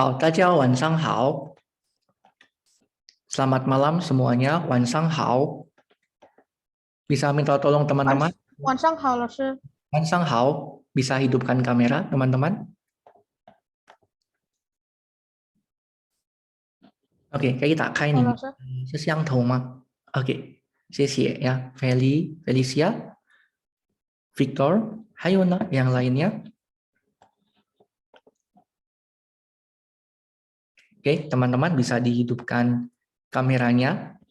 好，大家晚上好。Selamat malam semuanya. 晚上好。Bisa minta tolong 晚 teman-teman? 晚上好，老师。晚上好。Bisa hidupkan kamera, teman-teman? Oke, kita 开你们好，老师。摄像头吗？OK，谢谢ya. Felicia, Victor, 还有呢yang lainnya? Oke, teman-teman bisa dihidupkan kameranya.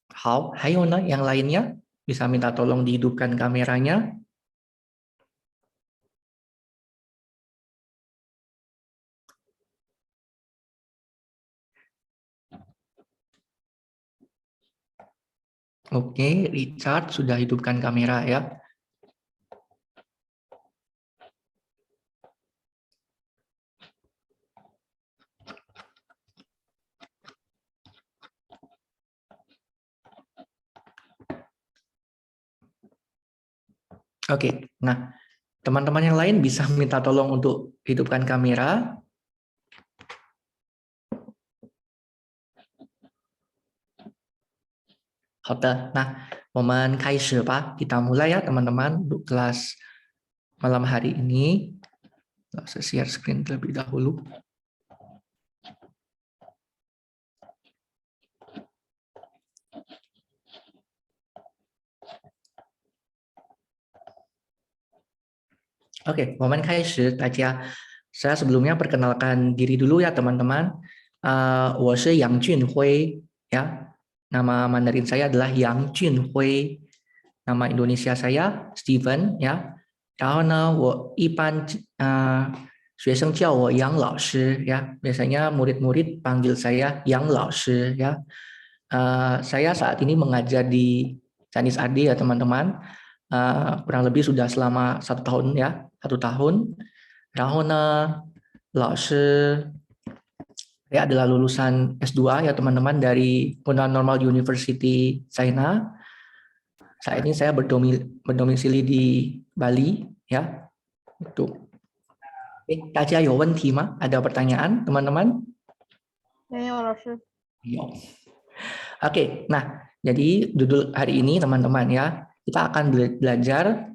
好，还有呢yang lainnya? Bisa minta tolong dihidupkan kameranya. Oke, Richard sudah hidupkan kamera ya. Oke, nah teman-teman yang lain bisa minta tolong untuk hidupkan kamera. Hotel. Nah, momen Kaiser Pak, kita mulai ya teman-teman untuk kelas malam hari ini. Saya share screen terlebih dahulu. Oke, momen Kaiser, saya sebelumnya perkenalkan diri dulu ya teman-teman. 我是杨俊辉 ya. Nama Mandarin saya adalah Yang Junhui. Nama Indonesia saya Steven ya. 然后呢，我一般学生叫我杨老师 ya. Biasanya murid-murid panggil saya Yang 老师 ya. Saya saat ini mengajar di Chinese AD ya teman-teman. Kurang lebih sudah selama 1 tahun ya, 1 tahun. 然后呢，老师 saya adalah lulusan S2 ya teman-teman dari Funan Normal University China. Saat ini saya berdomisili di Bali ya. Itu. Oke, 大家有问题吗? Ada pertanyaan teman-teman? 没有，老师。有. Oke, nah jadi judul hari ini teman-teman ya, kita akan belajar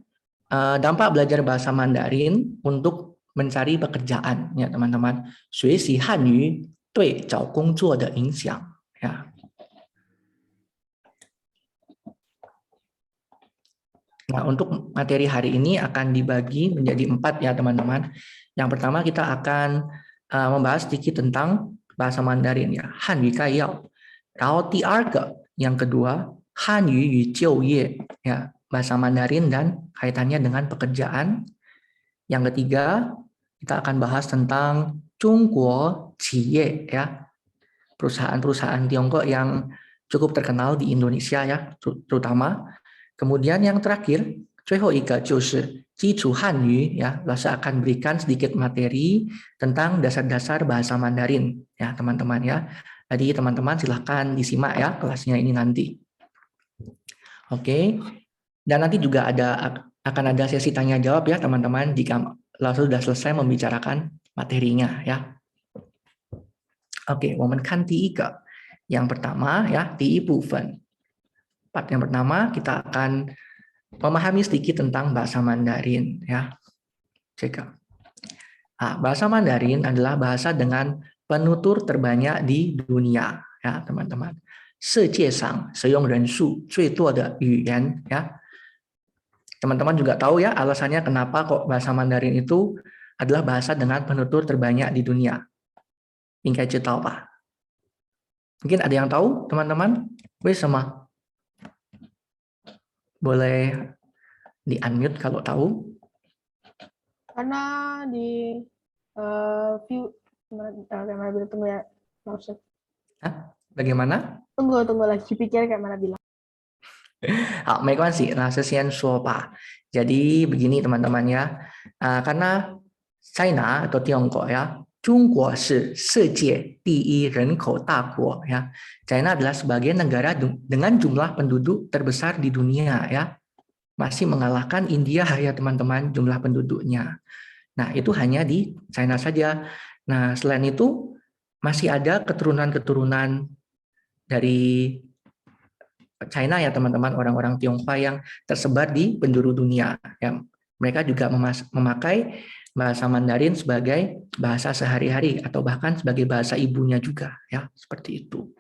dampak belajar bahasa Mandarin untuk mencari pekerjaan ya teman-teman. 学习汉语对找工作的影响 ya. Nah, untuk materi hari ini akan dibagi menjadi 4 ya teman-teman. Yang pertama kita akan membahas sedikit tentang bahasa Mandarin ya, Hanyu Kaiyao. 然后第二个 yang kedua, Hanyu与就业 ya, bahasa Mandarin dan kaitannya dengan pekerjaan. Yang ketiga, kita akan bahas tentang Zhongguo Qiye ya, perusahaan-perusahaan Tiongkok yang cukup terkenal di Indonesia ya, terutama. Kemudian yang terakhir, 最后一个就是基础汉语 ya, saya akan berikan sedikit materi tentang dasar-dasar bahasa Mandarin ya teman-teman ya. Jadi teman-teman silahkan disimak ya kelasnya ini nanti. Oke. Dan nanti juga akan ada sesi tanya jawab ya teman-teman jika sudah selesai membicarakan materinya ya. Oke, 我们看第一个. Yang pertama ya, 第一部分. Part yang pertama kita akan memahami sedikit tentang bahasa Mandarin ya. Cek. Bahasa Mandarin adalah bahasa dengan penutur terbanyak di dunia ya teman-teman. 世界上使用人数最多的语言 ya. Teman-teman juga tahu ya alasannya kenapa kok bahasa Mandarin itu adalah bahasa dengan penutur terbanyak di dunia. Ingkai tahu Pak? Mungkin ada yang tahu teman-teman? Sama. Boleh di-unmute kalau tahu. Karena di view kamera bilang tunggu ya, langsung. Bagaimana? Tunggu lagi pikir kayak mana bilang. 好，没关系，那是先说吧。Jadi begini teman-teman ya, karena China atau Tiongkok ya, 中国是世界第一人口大国 ya. China adalah sebagai negara dengan jumlah penduduk terbesar di dunia ya. masih mengalahkan India ya teman-teman jumlah penduduknya. Nah, itu hanya di China saja. Nah, selain itu masih ada keturunan-keturunan dari China ya teman-teman, orang-orang Tionghoa yang tersebar di penjuru dunia. Ya. Mereka juga memakai bahasa Mandarin sebagai bahasa sehari-hari atau bahkan sebagai bahasa ibunya juga ya, seperti itu.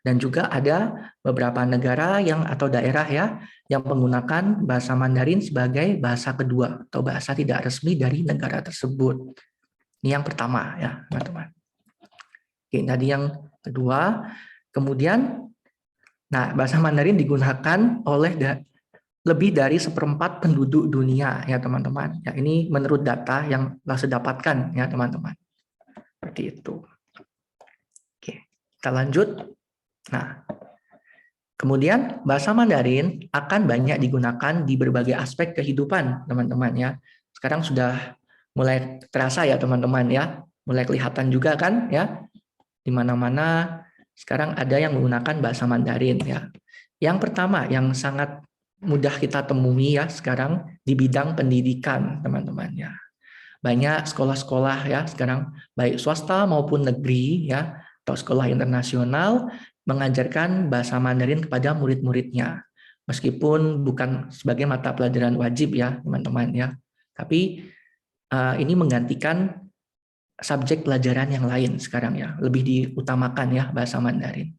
Dan juga ada beberapa negara yang atau daerah ya yang menggunakan bahasa Mandarin sebagai bahasa kedua atau bahasa tidak resmi dari negara tersebut. Ini yang pertama ya, teman-teman. Oke, tadi yang kedua, kemudian bahasa Mandarin digunakan oleh lebih dari 1/4 penduduk dunia ya, teman-teman. Ya, ini menurut data yang saya dapatkan ya, teman-teman. Seperti itu. Oke, kita lanjut. Nah, kemudian bahasa Mandarin akan banyak digunakan di berbagai aspek kehidupan, teman-teman ya. Sekarang sudah mulai terasa ya, teman-teman ya. Mulai kelihatan juga kan ya. Di mana-mana sekarang ada yang menggunakan bahasa Mandarin ya. Yang pertama yang sangat mudah kita temui ya sekarang di bidang pendidikan, teman-teman ya. Banyak sekolah-sekolah ya sekarang baik swasta maupun negeri ya atau sekolah internasional mengajarkan bahasa Mandarin kepada murid-muridnya. Meskipun bukan sebagai mata pelajaran wajib ya, teman-teman ya. Tapi ini menggantikan subjek pelajaran yang lain sekarang ya, lebih diutamakan ya bahasa Mandarin.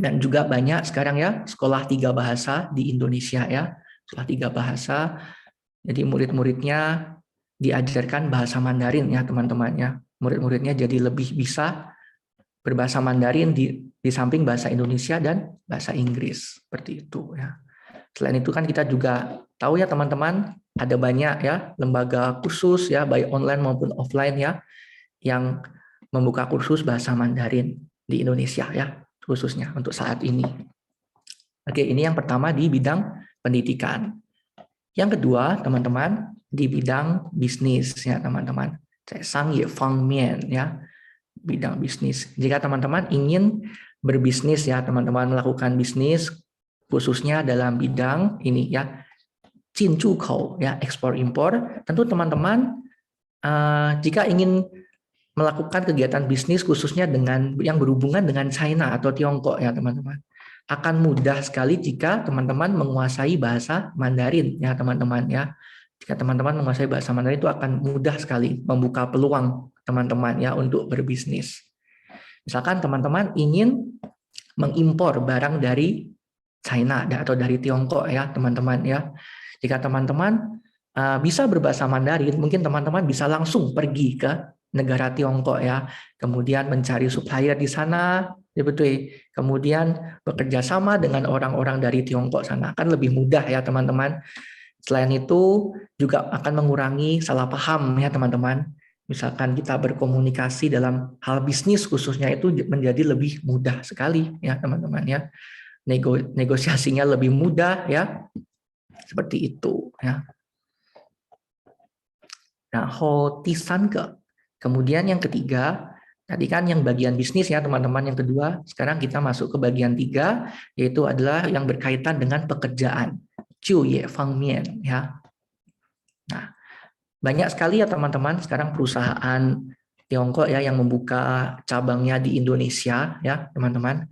Dan juga banyak sekarang ya sekolah 3 bahasa di Indonesia ya, sekolah 3 bahasa. Jadi murid-muridnya diajarkan bahasa Mandarin ya, teman-teman ya. Murid-muridnya jadi lebih bisa berbahasa Mandarin di samping bahasa Indonesia dan bahasa Inggris, seperti itu ya. Selain itu kan kita juga tahu ya teman-teman, ada banyak ya lembaga kursus ya baik online maupun offline ya yang membuka kursus bahasa Mandarin di Indonesia ya, khususnya untuk saat ini. Oke, ini yang pertama di bidang pendidikan. Yang kedua, teman-teman, di bidang bisnis ya, teman-teman. Sangye fangmian ya, bidang bisnis. Jika teman-teman ingin berbisnis ya, teman-teman melakukan bisnis khususnya dalam bidang ini ya, cincukou ya, ekspor impor, tentu teman-teman jika ingin melakukan kegiatan bisnis khususnya dengan yang berhubungan dengan China atau Tiongkok ya, teman-teman. Akan mudah sekali jika teman-teman menguasai bahasa Mandarin ya, teman-teman ya. Jika teman-teman menguasai bahasa Mandarin itu akan mudah sekali membuka peluang teman-teman ya untuk berbisnis. Misalkan teman-teman ingin mengimpor barang dari China atau dari Tiongkok ya, teman-teman ya. Jika teman-teman bisa berbahasa Mandarin, mungkin teman-teman bisa langsung pergi ke negara Tiongkok ya, kemudian mencari supplier di sana, ya betul. Kemudian bekerja sama dengan orang-orang dari Tiongkok sana, kan lebih mudah ya teman-teman. Selain itu juga akan mengurangi salah paham ya teman-teman. Misalkan kita berkomunikasi dalam hal bisnis khususnya itu menjadi lebih mudah sekali ya teman-teman ya. Negosiasinya lebih mudah ya. Seperti itu ya. Nah, hotisan ke. Kemudian yang ketiga, tadi kan yang bagian bisnis ya teman-teman, yang kedua, sekarang kita masuk ke bagian 3, yaitu adalah yang berkaitan dengan pekerjaan. Jiuye fangmian ya. Nah, banyak sekali ya teman-teman sekarang perusahaan Tiongkok ya yang membuka cabangnya di Indonesia ya teman-teman.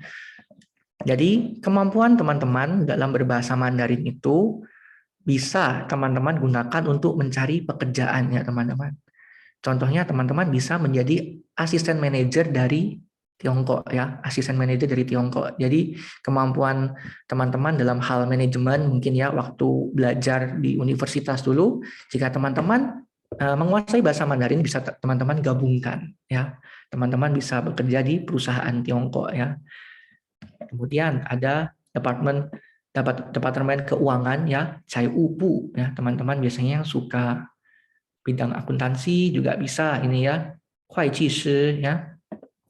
Jadi kemampuan teman-teman dalam berbahasa Mandarin itu bisa teman-teman gunakan untuk mencari pekerjaan ya teman-teman. Contohnya teman-teman bisa menjadi asisten manajer dari Tiongkok ya, asisten manajer dari Tiongkok. Jadi kemampuan teman-teman dalam hal manajemen mungkin ya waktu belajar di universitas dulu, jika teman-teman menguasai bahasa Mandarin bisa teman-teman gabungkan ya. Teman-teman bisa bekerja di perusahaan Tiongkok ya. Kemudian ada departemen keuangan ya, Cai Upu ya, teman-teman biasanya yang suka bidang akuntansi juga bisa ini ya, Huai Qi Shi ya.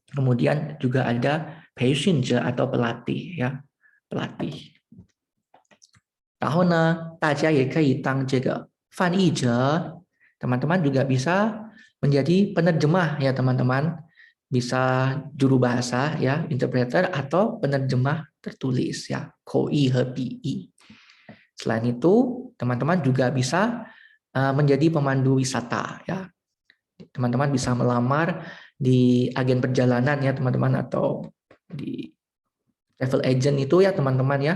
Kemudian juga ada Peishunje atau pelatih ya, pelatih. 然后呢，大家也可以当这个翻译者， teman-teman juga bisa menjadi penerjemah ya teman-teman, bisa juru bahasa ya, interpreter atau penerjemah tertulis ya, Kouyi he Biyi. Selain itu, teman-teman juga bisa menjadi pemandu wisata ya. Teman-teman bisa melamar di agen perjalanan ya teman-teman, atau di travel agent itu ya teman-teman ya.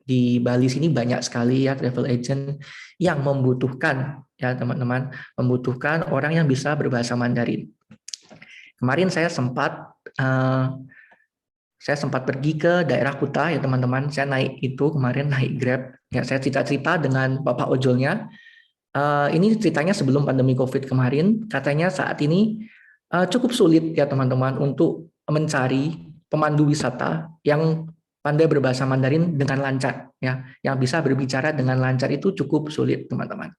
Di Bali sini banyak sekali ya travel agent yang membutuhkan ya teman-teman, membutuhkan orang yang bisa berbahasa Mandarin. Kemarin saya sempat pergi ke daerah Kuta ya teman-teman. Saya kemarin naik Grab. Ya, saya cerita-cerita dengan Bapak ojolnya. Ini ceritanya sebelum pandemi COVID kemarin. Katanya saat ini cukup sulit ya teman-teman untuk mencari pemandu wisata yang pandai berbahasa Mandarin dengan lancar ya, yang bisa berbicara dengan lancar itu cukup sulit teman-teman.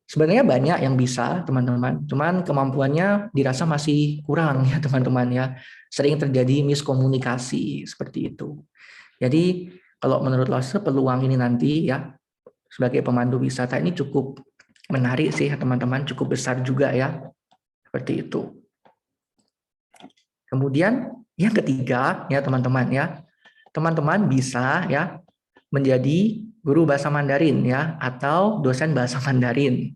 Sebenarnya banyak yang bisa teman-teman, cuman kemampuannya dirasa masih kurang ya teman-teman ya. Sering terjadi miskomunikasi seperti itu. Jadi kalau menurut Lase peluang ini nanti ya sebagai pemandu wisata ini cukup menarik sih teman-teman, cukup besar juga ya. Seperti itu. Kemudian yang ketiga ya teman-teman ya. Teman-teman bisa ya menjadi guru bahasa Mandarin ya, atau dosen bahasa Mandarin.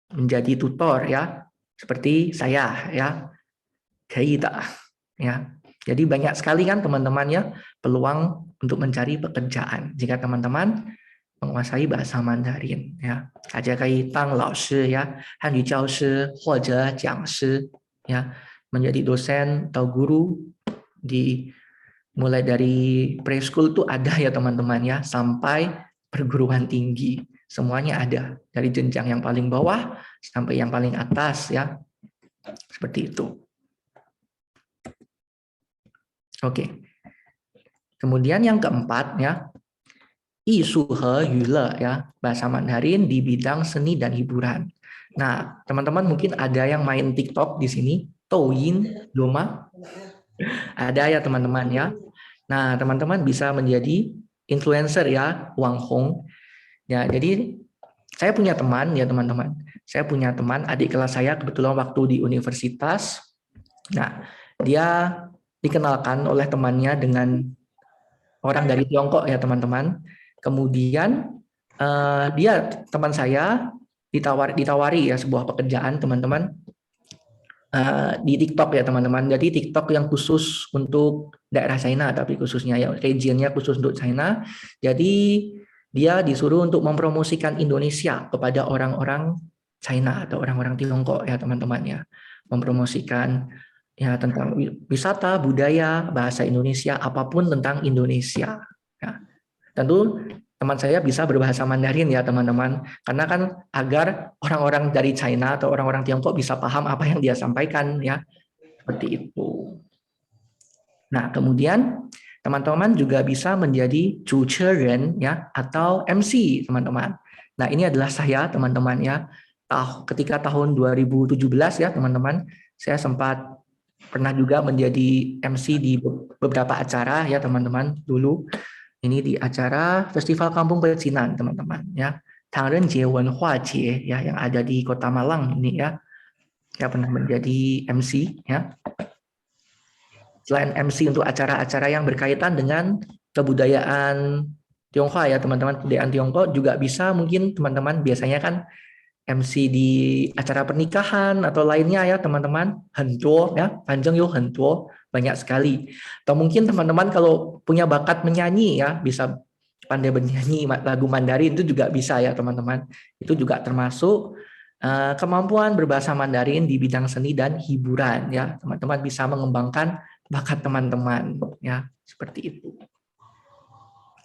Menjadi tutor ya, seperti saya ya. Ya. Jadi banyak sekali kan teman-teman ya peluang untuk mencari pekerjaan jika teman-teman menguasai bahasa Mandarin ya. Aja kai tang lao shi ya, hanyu jiao shi,或者 jiang shi ya, menjadi dosen atau guru di mulai dari preschool itu ada ya teman-teman ya, sampai perguruan tinggi. Semuanya ada, dari jenjang yang paling bawah sampai yang paling atas ya. Seperti itu. Oke. Kemudian yang keempat ya, Yisu he yule ya, bahasa Mandarin di bidang seni dan hiburan. Nah, teman-teman mungkin ada yang main TikTok di sini, Douyin, Doma. Ada ya teman-teman ya. Nah, teman-teman bisa menjadi influencer ya, Wang Hong. Ya, jadi saya punya teman ya teman-teman. Saya punya teman adik kelas saya kebetulan waktu di universitas. Nah, dia dikenalkan oleh temannya dengan orang dari Tiongkok ya teman-teman. Kemudian teman saya ditawari ya sebuah pekerjaan teman-teman di TikTok ya teman-teman. Jadi TikTok yang khusus untuk daerah China, tapi khususnya ya regionnya khusus untuk China. Jadi dia disuruh untuk mempromosikan Indonesia kepada orang-orang China atau orang-orang Tiongkok ya teman-teman ya. Mempromosikan ya tentang wisata, budaya, bahasa Indonesia, apapun tentang Indonesia. Ya. Tentu teman saya bisa berbahasa Mandarin ya teman-teman, karena kan agar orang-orang dari China atau orang-orang Tiongkok bisa paham apa yang dia sampaikan ya, seperti itu. Nah kemudian teman-teman juga bisa menjadi主持人ya, atau MC teman-teman. Nah ini adalah saya teman-teman ya, ketika tahun 2017 ya teman-teman, saya sempat pernah juga menjadi MC di beberapa acara ya teman-teman dulu. Ini di acara Festival Kampung Pecinan, teman-teman ya. Tangrenjie Wenhua Jie ya, yang ada di Kota Malang ini ya. Saya pernah menjadi MC ya. Selain MC untuk acara-acara yang berkaitan dengan kebudayaan Tionghoa ya, teman-teman, kebudayaan Tiongkok juga bisa mungkin teman-teman biasanya kan MC di acara pernikahan atau lainnya ya teman-teman, hentuo ya, panjang yo hentuo, banyak sekali. Atau mungkin teman-teman kalau punya bakat menyanyi ya, bisa pandai bernyanyi lagu Mandarin itu juga bisa ya teman-teman. Itu juga termasuk kemampuan berbahasa Mandarin di bidang seni dan hiburan ya. Teman-teman bisa mengembangkan bakat teman-teman ya, seperti itu.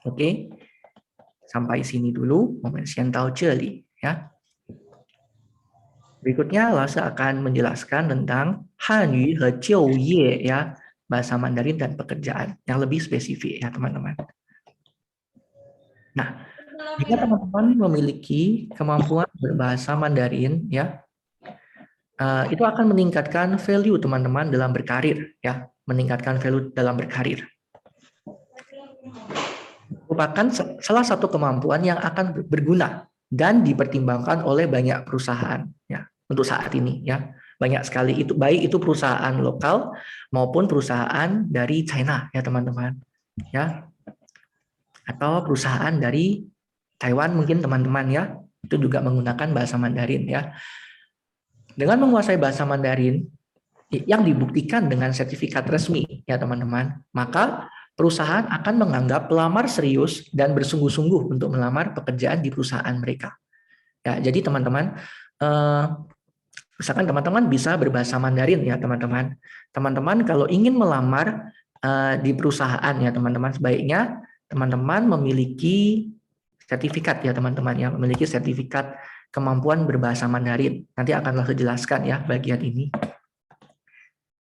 Oke. Sampai sini dulu, momen tahu celi ya. Berikutnya Lase akan menjelaskan tentang Hanyu he Jiu Ye ya, bahasa Mandarin dan pekerjaan yang lebih spesifik ya teman-teman. Nah, jika teman-teman memiliki kemampuan berbahasa Mandarin ya, itu akan meningkatkan value teman-teman dalam berkarir ya, meningkatkan value dalam berkarir. Merupakan salah satu kemampuan yang akan berguna dan dipertimbangkan oleh banyak perusahaan ya. Untuk saat ini ya, banyak sekali itu, baik itu perusahaan lokal maupun perusahaan dari China ya teman-teman ya, atau perusahaan dari Taiwan mungkin teman-teman ya, itu juga menggunakan bahasa Mandarin ya. Dengan menguasai bahasa Mandarin yang dibuktikan dengan sertifikat resmi ya teman-teman, maka perusahaan akan menganggap pelamar serius dan bersungguh-sungguh untuk melamar pekerjaan di perusahaan mereka. Ya, jadi teman-teman, misalkan teman-teman bisa berbahasa Mandarin ya teman-teman. Teman-teman kalau ingin melamar di perusahaan ya teman-teman, sebaiknya teman-teman memiliki sertifikat ya teman-teman, yang memiliki sertifikat kemampuan berbahasa Mandarin. Nanti akan langsung jelaskan ya bagian ini.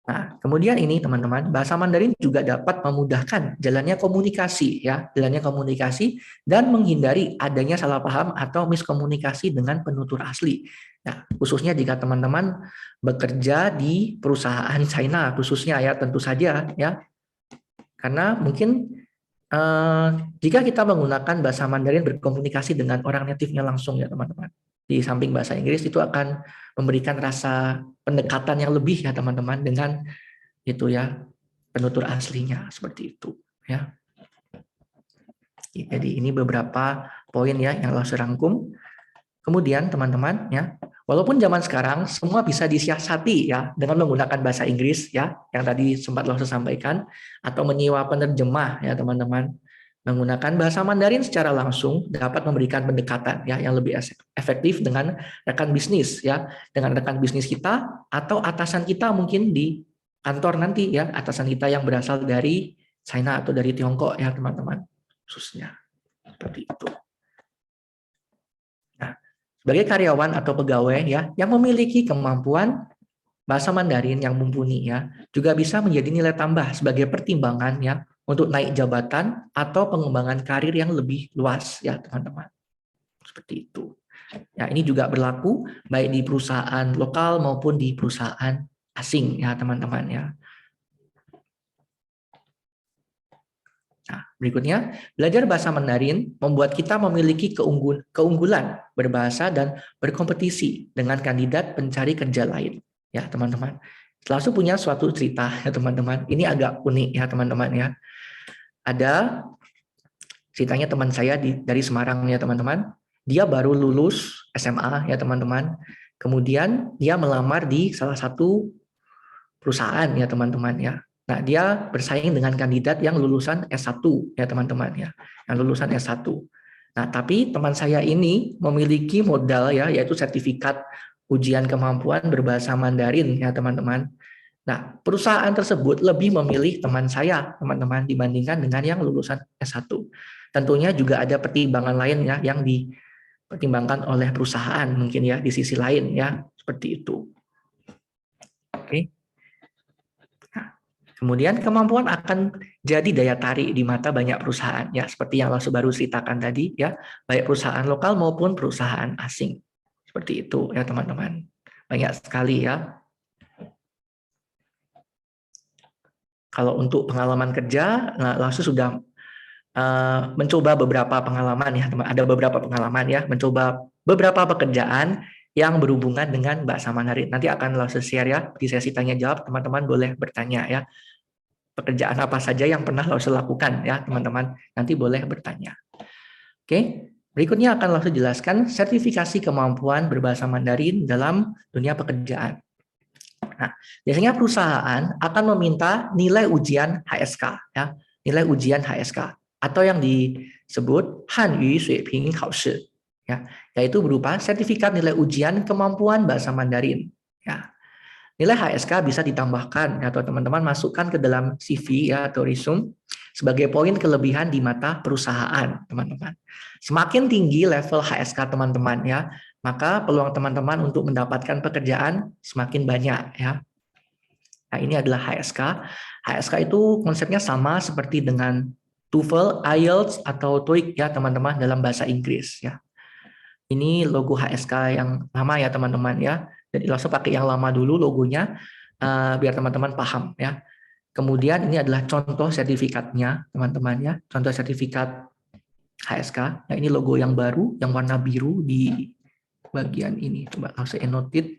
Nah, kemudian ini teman-teman, bahasa Mandarin juga dapat memudahkan jalannya komunikasi ya, jalannya komunikasi dan menghindari adanya salah paham atau miskomunikasi dengan penutur asli. Nah, khususnya jika teman-teman bekerja di perusahaan China khususnya ya, tentu saja ya. Karena mungkin jika kita menggunakan bahasa Mandarin berkomunikasi dengan orang native-nya langsung ya teman-teman, di samping bahasa Inggris itu akan memberikan rasa pendekatan yang lebih ya teman-teman dengan itu ya penutur aslinya seperti itu ya. Jadi ini beberapa poin ya yang langsung rangkum. Kemudian teman-teman ya, walaupun zaman sekarang semua bisa disiasati ya dengan menggunakan bahasa Inggris ya, yang tadi sempat langsung sampaikan, atau menyewa penerjemah ya teman-teman. Menggunakan bahasa Mandarin secara langsung dapat memberikan pendekatan ya yang lebih efektif dengan rekan bisnis ya, dengan rekan bisnis kita atau atasan kita mungkin di kantor nanti ya, atasan kita yang berasal dari China atau dari Tiongkok ya teman-teman, khususnya seperti itu. Nah, sebagai karyawan atau pegawai ya yang memiliki kemampuan bahasa Mandarin yang mumpuni ya, juga bisa menjadi nilai tambah sebagai pertimbangan ya untuk naik jabatan atau pengembangan karir yang lebih luas ya teman-teman. Seperti itu. Ya, ini juga berlaku baik di perusahaan lokal maupun di perusahaan asing ya teman-teman ya. Nah, berikutnya, belajar bahasa Mandarin membuat kita memiliki keunggulan berbahasa dan berkompetisi dengan kandidat pencari kerja lain. Ya, teman-teman. Langsung punya suatu cerita ya, teman-teman. Ini agak unik ya, teman-teman ya. Ada ceritanya teman saya dari Semarang ya, teman-teman. Dia baru lulus SMA ya, teman-teman. Kemudian dia melamar di salah satu perusahaan ya, teman-teman ya. Nah, dia bersaing dengan kandidat yang lulusan S1 ya teman-teman ya, yang lulusan S1. Nah, tapi teman saya ini memiliki modal ya, yaitu sertifikat ujian kemampuan berbahasa Mandarin ya teman-teman. Nah, perusahaan tersebut lebih memilih teman saya teman-teman dibandingkan dengan yang lulusan S1. Tentunya juga ada pertimbangan lain ya yang dipertimbangkan oleh perusahaan mungkin ya di sisi lain ya, seperti itu. Oke. Kemudian kemampuan akan jadi daya tarik di mata banyak perusahaan ya, seperti yang Langsung baru ceritakan tadi ya, baik perusahaan lokal maupun perusahaan asing. Seperti itu ya teman-teman. Banyak sekali ya. Kalau untuk pengalaman kerja, Langsung sudah mencoba beberapa pengalaman ya, teman. Ada beberapa pengalaman ya, mencoba beberapa pekerjaan yang berhubungan dengan bahasa Mandarin. Nanti akan Langsung share ya di sesi tanya jawab, teman-teman boleh bertanya ya. Pekerjaan apa saja yang pernah Langsung lakukan ya teman-teman, nanti boleh bertanya. Oke, berikutnya akan Langsung jelaskan sertifikasi kemampuan berbahasa Mandarin dalam dunia pekerjaan. Nah, biasanya perusahaan akan meminta nilai ujian HSK ya, nilai ujian HSK atau yang disebut Hanyu Suiping Kaoshi ya, yaitu berupa sertifikat nilai ujian kemampuan bahasa Mandarin ya. Nilai HSK bisa ditambahkan atau teman-teman masukkan ke dalam CV ya atau resume sebagai poin kelebihan di mata perusahaan, teman-teman. Semakin tinggi level HSK teman-teman ya, maka peluang teman-teman untuk mendapatkan pekerjaan semakin banyak ya. Nah, ini adalah HSK. HSK itu konsepnya sama seperti dengan TOEFL, IELTS atau TOEIC ya, teman-teman, dalam bahasa Inggris ya. Ini logo HSK yang lama ya, teman-teman ya. Jadi langsung pakai yang lama dulu logonya biar teman-teman paham ya. Kemudian ini adalah contoh sertifikatnya teman-teman ya, contoh sertifikat HSK. Nah ini logo yang baru yang warna biru di bagian ini. Coba langsung annotate.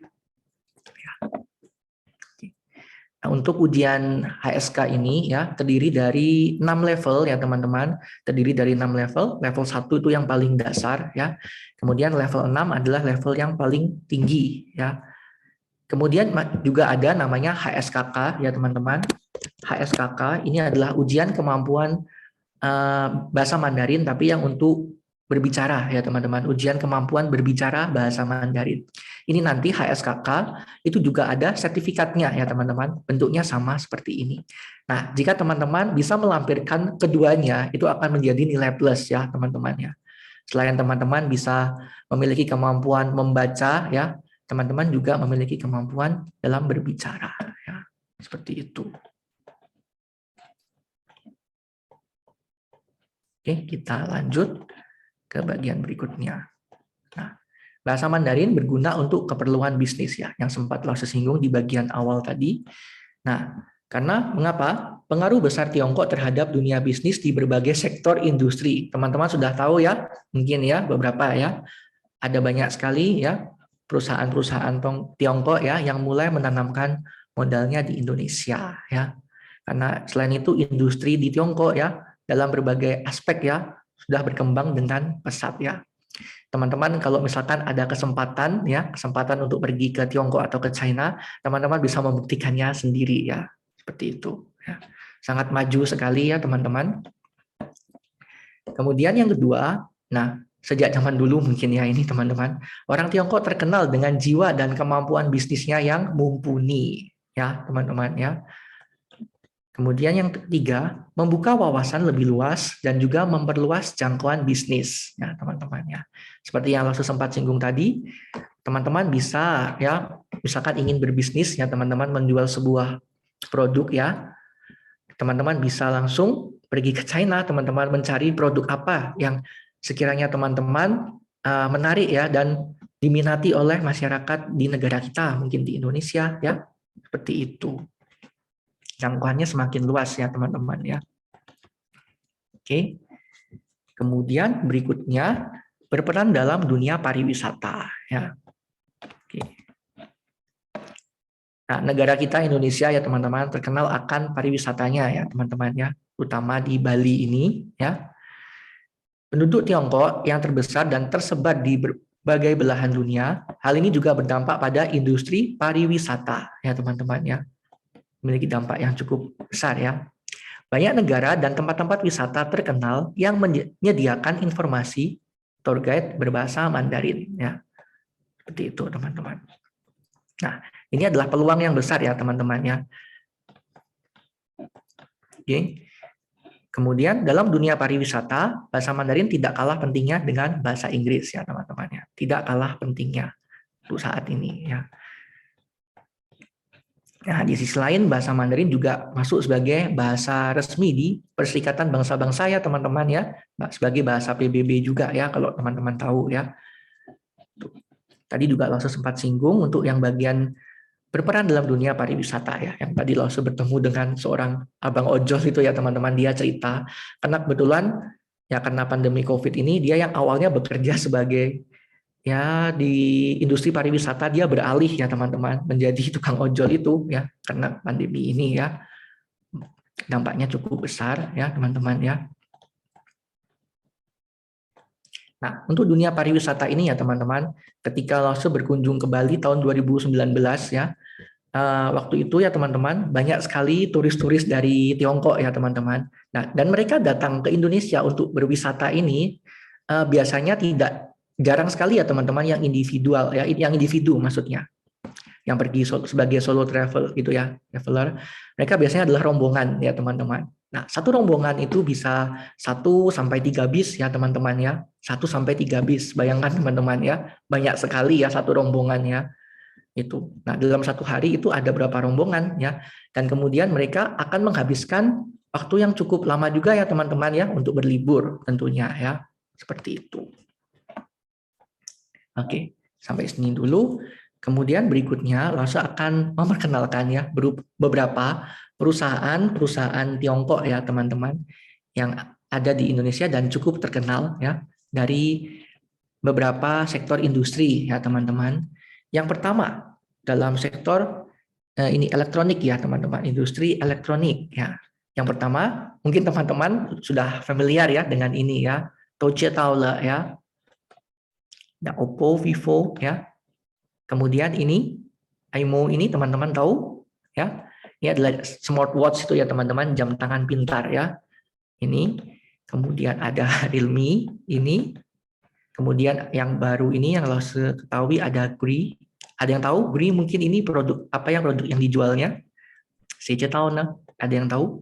Nah, untuk ujian HSK ini ya terdiri dari 6 level ya teman-teman. Terdiri dari 6 level. Level 1 itu yang paling dasar ya. Kemudian level 6 adalah level yang paling tinggi ya. Kemudian juga ada namanya HSKK ya teman-teman. HSKK ini adalah ujian kemampuan bahasa Mandarin tapi yang untuk berbicara ya teman-teman. Ujian kemampuan berbicara bahasa Mandarin. Ini nanti HSKK itu juga ada sertifikatnya ya teman-teman. Bentuknya sama seperti ini. Nah, jika teman-teman bisa melampirkan keduanya, itu akan menjadi nilai plus ya teman-teman ya. Selain teman-teman bisa memiliki kemampuan membaca ya, teman-teman juga memiliki kemampuan dalam berbicara ya. Seperti itu. Oke, kita lanjut ke bagian berikutnya. Nah, bahasa Mandarin berguna untuk keperluan bisnis ya, yang sempat Lause singgung di bagian awal tadi. Nah, karena mengapa? Pengaruh besar Tiongkok terhadap dunia bisnis di berbagai sektor industri. Teman-teman sudah tahu ya, mungkin ya beberapa ya. Ada banyak sekali ya perusahaan-perusahaan Tiongkok ya yang mulai menanamkan modalnya di Indonesia ya. Karena selain itu industri di Tiongkok ya dalam berbagai aspek ya sudah berkembang dengan pesat ya. Teman-teman kalau misalkan ada kesempatan ya, kesempatan untuk pergi ke Tiongkok atau ke China, teman-teman bisa membuktikannya sendiri ya. Seperti itu ya. Sangat maju sekali ya teman-teman. Kemudian yang kedua, nah sejak zaman dulu mungkin ya ini teman-teman, orang Tiongkok terkenal dengan jiwa dan kemampuan bisnisnya yang mumpuni ya teman-teman ya. Kemudian yang ketiga, membuka wawasan lebih luas dan juga memperluas jangkauan bisnis ya teman-teman ya. Seperti yang Langsung sempat singgung tadi, teman-teman bisa ya misalkan ingin berbisnis ya teman-teman menjual sebuah produk ya. Teman-teman bisa langsung pergi ke China, teman-teman mencari produk apa yang sekiranya teman-teman menarik ya dan diminati oleh masyarakat di negara kita, mungkin di Indonesia ya. Seperti itu. Jangkauannya semakin luas ya teman-teman ya. Oke. Kemudian berikutnya berperan dalam dunia pariwisata ya. Oke. Nah, negara kita Indonesia ya teman-teman terkenal akan pariwisatanya ya teman-teman ya, terutama di Bali ini ya. Penduduk Tiongkok yang terbesar dan tersebar di berbagai belahan dunia, hal ini juga berdampak pada industri pariwisata ya teman-teman ya. Memiliki dampak yang cukup besar ya. Banyak negara dan tempat-tempat wisata terkenal yang menyediakan informasi tour guide berbahasa Mandarin ya. Seperti itu teman-teman. Nah, ini adalah peluang yang besar ya teman-teman ya. Oke. Kemudian dalam dunia pariwisata, bahasa Mandarin tidak kalah pentingnya dengan bahasa Inggris ya teman-teman ya. Tidak kalah pentingnya untuk saat ini ya. Nah, di sisi lain bahasa Mandarin juga masuk sebagai bahasa resmi di Perserikatan Bangsa-Bangsa ya teman-teman ya, sebagai bahasa PBB juga ya kalau teman-teman tahu ya. Tadi juga Langsung sempat singgung untuk yang bagian berperan dalam dunia pariwisata ya, yang tadi Langsung bertemu dengan seorang abang ojol itu ya teman-teman, dia cerita karena kebetulan ya karena pandemi COVID ini dia yang awalnya bekerja sebagai ya di industri pariwisata, dia beralih ya teman-teman menjadi tukang ojol itu ya karena pandemi ini ya, dampaknya cukup besar ya teman-teman ya. Nah, untuk dunia pariwisata ini ya teman-teman, ketika Langsung berkunjung ke Bali tahun 2019 ya, waktu itu ya teman-teman banyak sekali turis-turis dari Tiongkok ya teman-teman. Nah, dan mereka datang ke Indonesia untuk berwisata ini biasanya tidak, jarang sekali ya teman-teman yang individual ya, yang individu maksudnya, yang pergi sebagai solo travel gitu ya, traveler. Mereka biasanya adalah rombongan ya teman-teman. Nah, satu rombongan itu bisa 1 sampai 3 bis ya teman-teman ya. 1 sampai 3 bis. Bayangkan teman-teman ya, banyak sekali ya satu rombongannya itu. Nah, dalam satu hari itu ada berapa rombongan ya. Dan kemudian mereka akan menghabiskan waktu yang cukup lama juga ya teman-teman ya untuk berlibur tentunya ya. Seperti itu. Oke, sampai sini dulu. Kemudian berikutnya Langsung akan memperkenalkan ya beberapa perusahaan Tiongkok ya teman-teman yang ada di Indonesia dan cukup terkenal ya dari beberapa sektor industri ya teman-teman. Yang pertama dalam sektor ini elektronik ya teman-teman, industri elektronik ya. Yang pertama, mungkin teman-teman sudah familiar ya dengan ini ya, Toche Taula ya, ada Oppo, Vivo ya. Kemudian ini iMo ini teman-teman tahu ya, ini adalah smartwatch itu ya teman-teman, jam tangan pintar ya. Ini, kemudian ada Realme ini, kemudian yang baru ini yang lo ketahui ada Gree. Ada yang tahu Gree mungkin ini produk apa yang produk yang dijualnya? Saya tahu nah, ada yang tahu?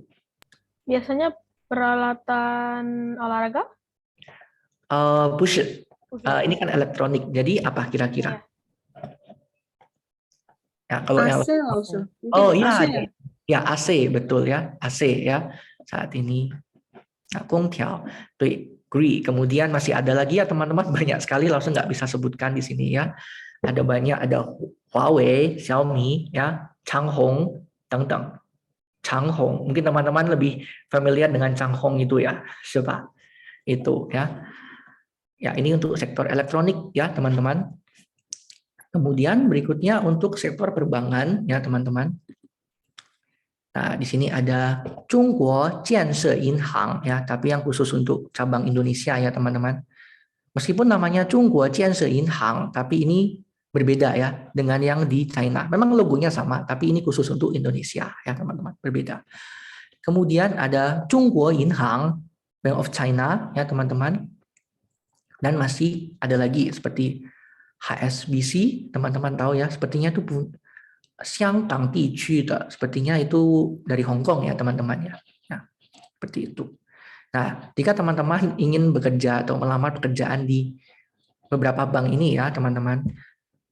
Biasanya peralatan olahraga? 不是, Bukan. ini kan elektronik. Jadi apa kira-kira? Iya. Ya, kalau yang ，AC 老师， oh ，AC ya, 呀， ya AC betul ya, AC ya saat ini. Nah, Kongtiao, Gree. Kemudian masih ada lagi ya teman-teman, banyak sekali langsung nggak bisa sebutkan di sini ya. Ada banyak, ada Huawei, Xiaomi ya, Changhong, tentang Changhong. Mungkin teman-teman lebih familiar dengan Changhong itu ya, coba itu ya. Ya, ini untuk sektor elektronik ya teman-teman. Kemudian berikutnya untuk sektor perbankan ya teman-teman. Nah, di sini ada Zhongguo Jianse Inhang ya, tapi yang khusus untuk cabang Indonesia ya teman-teman. Meskipun namanya Zhongguo Jianse Inhang, tapi ini berbeda ya dengan yang di China. Memang logonya sama, tapi ini khusus untuk Indonesia ya teman-teman, berbeda. Kemudian ada Zhongguo Inhang, Bank of China ya teman-teman. Dan masih ada lagi seperti HSBC, teman-teman tahu ya, sepertinya itu Xiangdang Diqu, sepertinya itu dari Hong Kong ya teman-teman ya. Nah, seperti itu. Nah, jika teman-teman ingin bekerja atau melamar pekerjaan di beberapa bank ini ya teman-teman,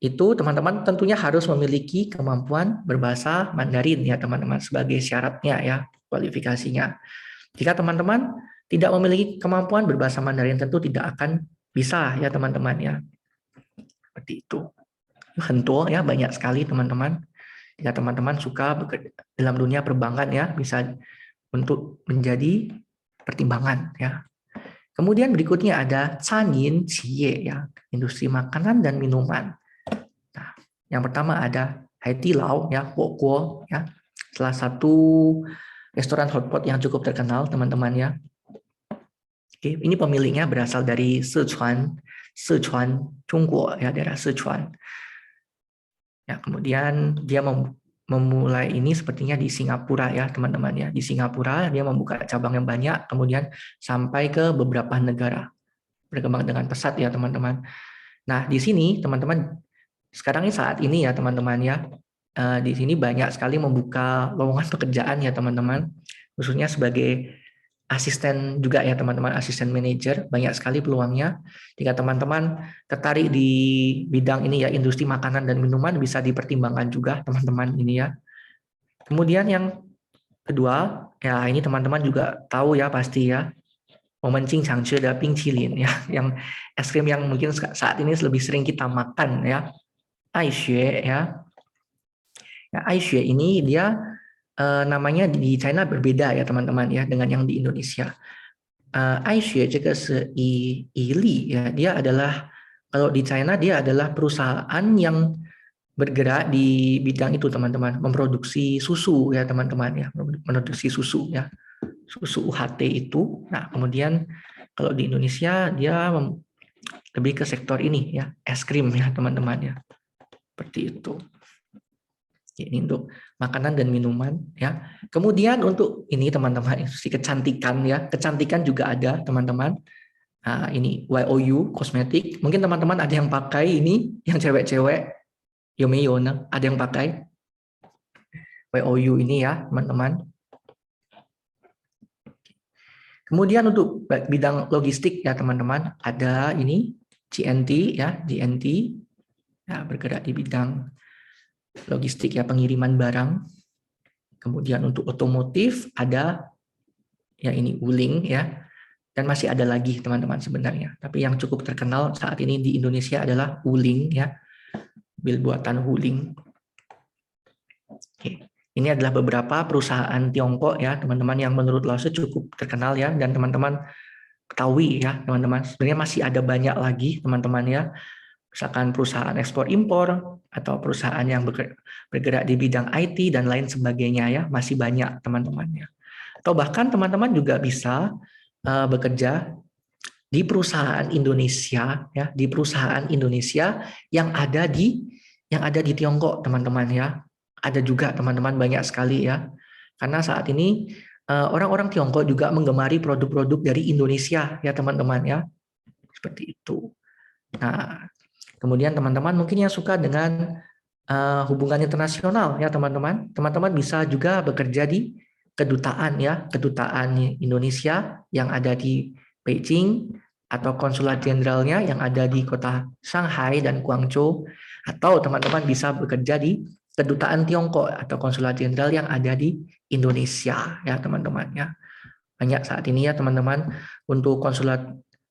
itu teman-teman tentunya harus memiliki kemampuan berbahasa Mandarin ya teman-teman sebagai syaratnya ya, kualifikasinya. Jika teman-teman tidak memiliki kemampuan berbahasa Mandarin tentu tidak akan bisa ya teman-teman ya. Seperti itu. Hentuo ya, banyak sekali teman-teman. Jika teman-teman suka bekerja dalam dunia perbankan ya, bisa untuk menjadi pertimbangan ya. Kemudian berikutnya ada Canyin Cie ya, industri makanan dan minuman. Nah, yang pertama ada Haidilao ya, Wokuo ya, salah satu restoran hotpot yang cukup terkenal teman-teman ya. Oke, ini pemiliknya berasal dari Sichuan, Zhongguo ya, daerah Sichuan. Ya, kemudian dia memulai ini sepertinya di Singapura ya teman-teman ya. Di Singapura dia membuka cabang yang banyak, kemudian sampai ke beberapa negara, berkembang dengan pesat ya teman-teman. Nah di sini teman-teman sekarang ini saat ini ya teman-teman ya, di sini banyak sekali membuka lowongan pekerjaan ya teman-teman, khususnya sebagai asisten juga ya teman-teman, asisten manajer, banyak sekali peluangnya. Jika teman-teman tertarik di bidang ini ya, industri makanan dan minuman, bisa dipertimbangkan juga teman-teman ini ya. Kemudian yang kedua, ya ini teman-teman juga tahu ya pasti ya, momen Qingchangche da Bingqilin ya, yang es krim yang mungkin saat ini lebih sering kita makan ya, Aixue ya. Ya, Aixue ini dia namanya di China berbeda ya teman-teman ya dengan yang di Indonesia. Aixue juga Ili ya, dia adalah kalau di China dia adalah perusahaan yang bergerak di bidang itu teman-teman, memproduksi susu ya teman-teman ya, memproduksi susu ya, susu UHT itu. Nah kemudian kalau di Indonesia dia lebih ke sektor ini ya, es krim ya teman-teman ya, seperti itu. Ini untuk makanan dan minuman ya. Kemudian untuk ini teman-teman, industri kecantikan ya, kecantikan juga ada teman-teman. Nah, ini YOU kosmetik. Mungkin teman-teman ada yang pakai ini, yang cewek-cewek, Yomeyona, ada yang pakai YOU ini ya teman-teman. Kemudian untuk bidang logistik ya teman-teman, ada ini GNT ya, GNT ya, bergerak di bidang logistik ya, pengiriman barang. Kemudian untuk otomotif ada ya ini Wuling ya, dan masih ada lagi teman-teman sebenarnya. Tapi yang cukup terkenal saat ini di Indonesia adalah Wuling ya, mobil buatan Wuling. Oke. Ini adalah beberapa perusahaan Tiongkok ya teman-teman yang menurut Lause cukup terkenal ya, dan teman-teman ketahui ya teman-teman. Sebenarnya masih ada banyak lagi teman-teman ya. misalkan perusahaan ekspor impor atau perusahaan yang bergerak di bidang IT dan lain sebagainya ya, masih banyak teman-teman ya. Atau bahkan teman-teman juga bisa bekerja di perusahaan Indonesia ya, di perusahaan Indonesia yang ada di Tiongkok teman-teman ya. Ada juga teman-teman banyak sekali ya. Karena saat ini orang-orang Tiongkok juga menggemari produk-produk dari Indonesia ya teman-teman ya. Seperti itu. Nah, kemudian teman-teman mungkin yang suka dengan hubungan internasional ya teman-teman. Teman-teman bisa juga bekerja di kedutaan ya, kedutaan Indonesia yang ada di Beijing atau konsulat jenderalnya yang ada di kota Shanghai dan Guangzhou, atau teman-teman bisa bekerja di kedutaan Tiongkok atau konsulat jenderal yang ada di Indonesia ya teman-teman ya. Banyak saat ini ya teman-teman untuk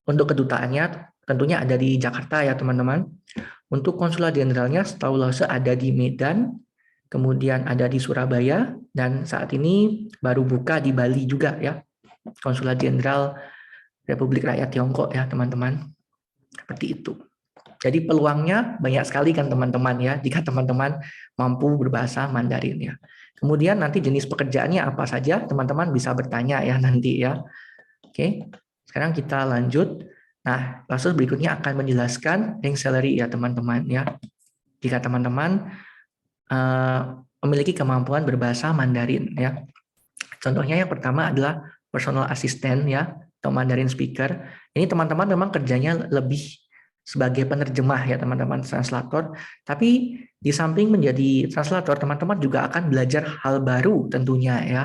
kedutaannya tentunya ada di Jakarta ya teman-teman. Untuk konsulat jenderalnya setahu saya ada di Medan, kemudian ada di Surabaya, dan saat ini baru buka di Bali juga ya, konsulat jenderal Republik Rakyat Tiongkok ya teman-teman. Seperti itu. Jadi peluangnya banyak sekali kan teman-teman ya, jika teman-teman mampu berbahasa Mandarin ya. Kemudian nanti jenis pekerjaannya apa saja, teman-teman bisa bertanya ya nanti ya. Oke, sekarang kita lanjut. Nah, kasus berikutnya akan menjelaskan range salary ya teman-teman ya. Jika teman-teman memiliki kemampuan berbahasa Mandarin ya. Contohnya yang pertama adalah personal assistant ya, atau Mandarin speaker. Ini teman-teman memang kerjanya lebih sebagai penerjemah ya teman-teman, translator. Tapi di samping menjadi translator, teman-teman juga akan belajar hal baru tentunya ya.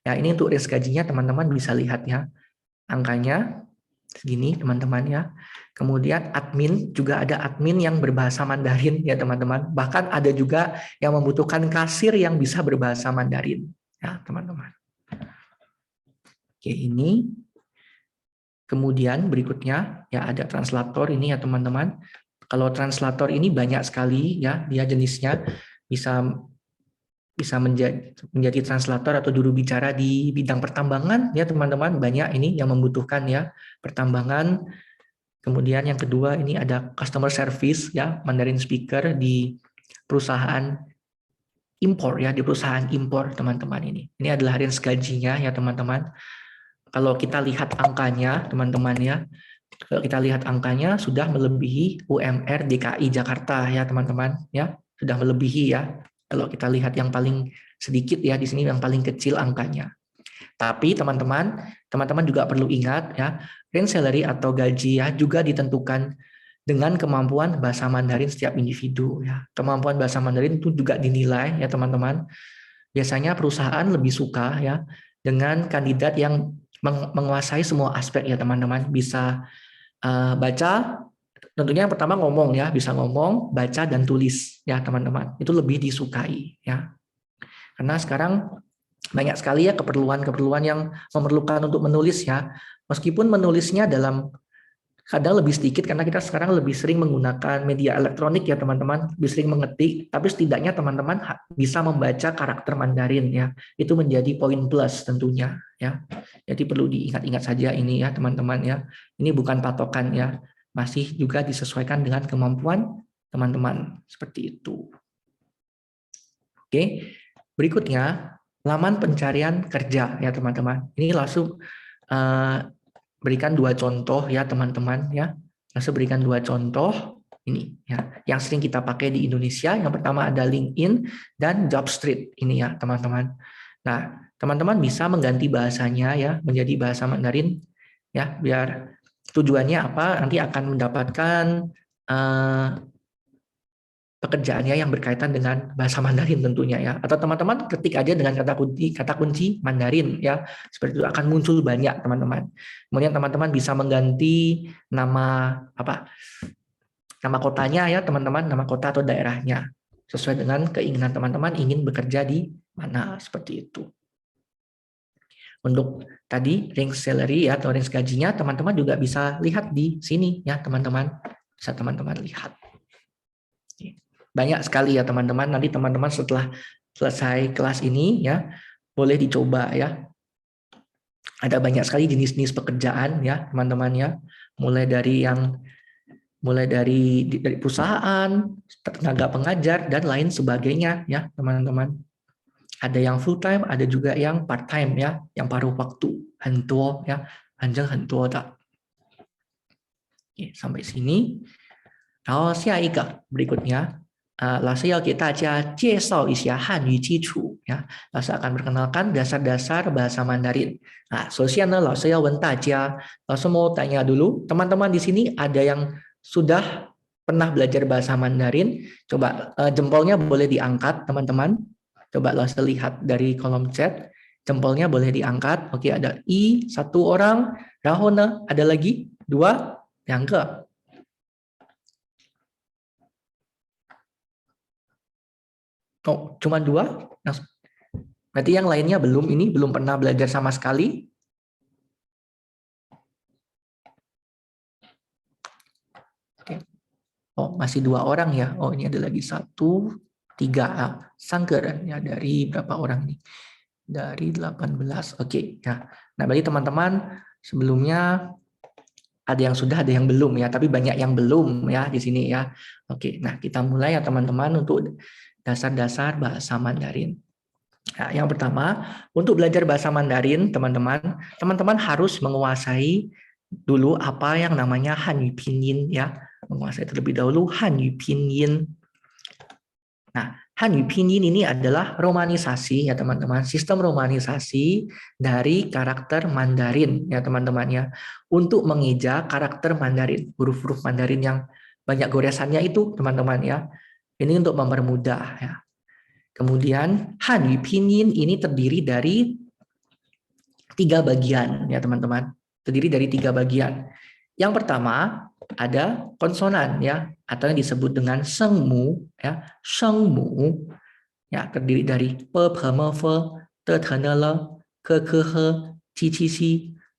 Ya, ini untuk range gajinya teman-teman bisa lihat ya. Angkanya segini teman-teman ya. Kemudian admin, juga ada admin yang berbahasa Mandarin ya teman-teman. Bahkan ada juga yang membutuhkan kasir yang bisa berbahasa Mandarin ya teman-teman. Oke, ini. Kemudian berikutnya ya ada translator ini ya teman-teman. Kalau translator ini banyak sekali ya, dia jenisnya bisa menjadi translator atau juru bicara di bidang pertambangan ya teman-teman. Banyak ini yang membutuhkan ya, pertambangan. Kemudian yang kedua ini ada customer service ya, Mandarin speaker di perusahaan impor ya, di perusahaan impor teman-teman ini. Ini adalah range gajinya ya teman-teman. Kalau kita lihat angkanya teman-teman ya, kalau kita lihat angkanya sudah melebihi UMR DKI Jakarta ya teman-teman ya, sudah melebihi ya. Kalau kita lihat yang paling sedikit ya di sini yang paling kecil angkanya. Tapi teman-teman juga perlu ingat ya, range salary atau gaji ya juga ditentukan dengan kemampuan bahasa Mandarin setiap individu ya. Kemampuan bahasa Mandarin itu juga dinilai ya teman-teman. Biasanya perusahaan lebih suka ya dengan kandidat yang menguasai semua aspek ya teman-teman. Bisa baca, tentunya yang pertama ngomong ya, bisa ngomong, baca dan tulis ya teman-teman. Itu lebih disukai ya. Karena sekarang banyak sekali ya keperluan-keperluan yang memerlukan untuk menulis ya. Meskipun menulisnya dalam kadang lebih sedikit karena kita sekarang lebih sering menggunakan media elektronik ya teman-teman, lebih sering mengetik, tapi setidaknya teman-teman bisa membaca karakter Mandarin ya. Itu menjadi poin plus tentunya ya. Jadi perlu diingat-ingat saja ini ya teman-teman ya. Ini bukan patokan ya. Masih juga disesuaikan dengan kemampuan teman-teman seperti itu. Oke. Berikutnya laman pencarian kerja ya teman-teman. Ini langsung berikan dua contoh ya teman-teman ya. Langsung berikan dua contoh ini ya. Yang sering kita pakai di Indonesia, yang pertama ada LinkedIn dan Jobstreet ini ya teman-teman. Nah, teman-teman bisa mengganti bahasanya ya menjadi bahasa Mandarin ya, biar tujuannya apa? Nanti akan mendapatkan pekerjaannya yang berkaitan dengan bahasa Mandarin tentunya ya. Atau teman-teman ketik aja dengan kata kunci Mandarin ya. Seperti itu akan muncul banyak teman-teman. Kemudian teman-teman bisa mengganti nama nama kotanya ya teman-teman, nama kota atau daerahnya sesuai dengan keinginan teman-teman ingin bekerja di mana seperti itu. Untuk tadi range salary ya atau range gajinya teman-teman juga bisa lihat di sini ya teman-teman. Bisa teman-teman lihat. Banyak sekali ya teman-teman. Nanti teman-teman setelah selesai kelas ini ya boleh dicoba ya. Ada banyak sekali jenis-jenis pekerjaan ya teman-teman ya. Mulai dari yang mulai dari perusahaan, tenaga pengajar dan lain sebagainya ya teman-teman. Ada yang full time, ada juga yang part time ya, yang paruh waktu, 很多 ya, 反正很多的. Oke, sampai sini. 然后下一个 berikutnya, 老师要给大家介绍一下汉语基础 ya. 老师 akan perkenalkan dasar-dasar bahasa Mandarin. Nah, 首先呢，老师要问大家，老师 mau tanya dulu, teman-teman di sini ada yang sudah pernah belajar bahasa Mandarin? Coba jempolnya boleh diangkat, teman-teman. Coba langsung lihat dari kolom chat, jempolnya boleh diangkat. Oke, ada satu orang, Rahona, ada lagi 2, 2个. Oh, cuma 2? Berarti yang lainnya belum pernah belajar sama sekali. Oke. Oh, masih 2 orang ya. Oh, ini ada lagi 1, 3, sanggeran ya, dari berapa orang ini? Dari 18. Oke, ya. Nah, berarti teman-teman sebelumnya ada yang sudah, ada yang belum ya, tapi banyak yang belum ya di sini ya. Oke, nah kita mulai ya teman-teman untuk dasar-dasar bahasa Mandarin. Nah, yang pertama, untuk belajar bahasa Mandarin, teman-teman harus menguasai dulu apa yang namanya Hanyu Pinyin ya, menguasai terlebih dahulu Hanyu Pinyin. Nah, Hanyu Pinyin ini adalah romanisasi ya teman-teman, sistem romanisasi dari karakter Mandarin ya teman-teman ya, untuk mengeja karakter Mandarin, huruf-huruf Mandarin yang banyak goresannya itu teman-teman ya. Ini untuk mempermudah ya. Kemudian Hanyu Pinyin ini terdiri dari 3 bagian ya teman-teman, terdiri dari 3 bagian. Yang pertama ada konsonan ya, atau yang disebut dengan shengmu ya, shengmu ya, terdiri dari pe pe me fe de te ne le ke he ji ji xi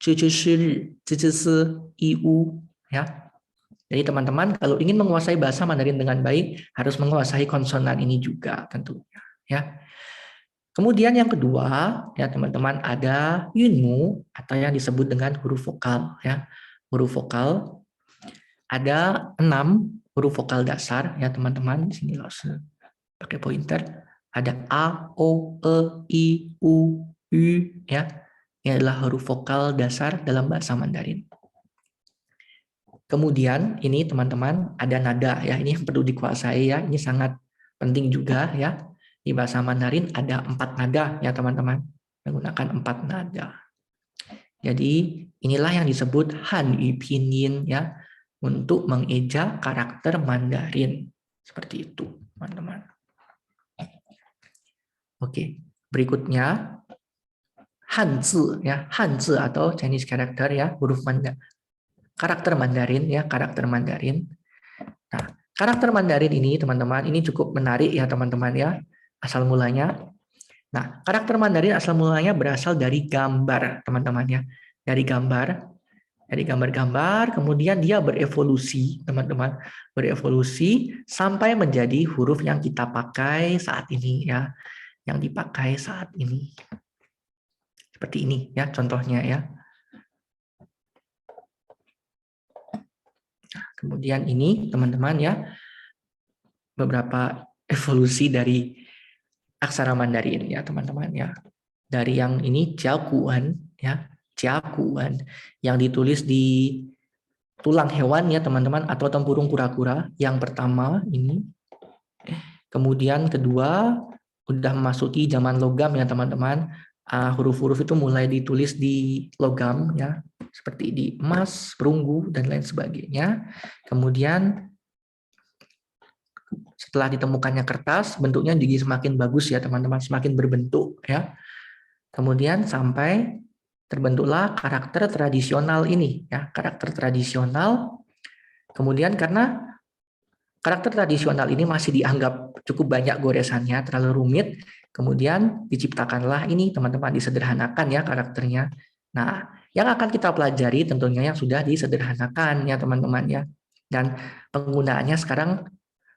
zhi zhi shi ri zi zi si i u ya. Jadi teman-teman kalau ingin menguasai bahasa Mandarin dengan baik harus menguasai konsonan ini juga tentunya ya. Kemudian yang kedua ya teman-teman ada yunmu atau yang disebut dengan huruf vokal ya. Huruf vokal ada 6 huruf vokal dasar ya teman-teman. Di sini langsung pakai pointer. Ada A, O, E, I, U, U ya. Ini adalah huruf vokal dasar dalam bahasa Mandarin. Kemudian ini teman-teman ada nada ya. Ini yang perlu dikuasai ya. Ini sangat penting juga ya. Di bahasa Mandarin ada 4 nada ya teman-teman. Menggunakan 4 nada. Jadi inilah yang disebut Hanyu Pinyin ya, untuk mengeja karakter Mandarin. Seperti itu, teman-teman. Oke, berikutnya Hanzi ya, Hanzi atau Chinese character ya, huruf Mandarin. Karakter Mandarin ya, karakter Mandarin. Nah, karakter Mandarin ini teman-teman, ini cukup menarik ya teman-teman ya, asal mulanya. Nah, karakter Mandarin asal mulanya berasal dari gambar teman-teman ya, dari gambar-gambar, kemudian dia berevolusi, teman-teman, berevolusi sampai menjadi huruf yang kita pakai saat ini ya, yang dipakai saat ini. Seperti ini ya contohnya ya. Nah, kemudian ini teman-teman ya, beberapa evolusi dari aksara Mandarin ya teman-teman ya. Dari yang ini Jiaguan ya, Jiaguan yang ditulis di tulang hewan ya teman-teman, atau tempurung kura-kura. Yang pertama ini, kemudian kedua udah memasuki zaman logam ya teman-teman. Huruf-huruf itu mulai ditulis di logam ya, seperti di emas, perunggu dan lain sebagainya. Kemudian setelah ditemukannya kertas, bentuknya jadi semakin bagus ya teman-teman, semakin berbentuk ya. Kemudian sampai terbentuklah karakter tradisional ini ya, karakter tradisional. Kemudian karena karakter tradisional ini masih dianggap cukup banyak goresannya, terlalu rumit, kemudian diciptakanlah ini teman-teman, disederhanakan ya karakternya. Nah, yang akan kita pelajari tentunya yang sudah disederhanakan ya teman-teman ya. Dan penggunaannya sekarang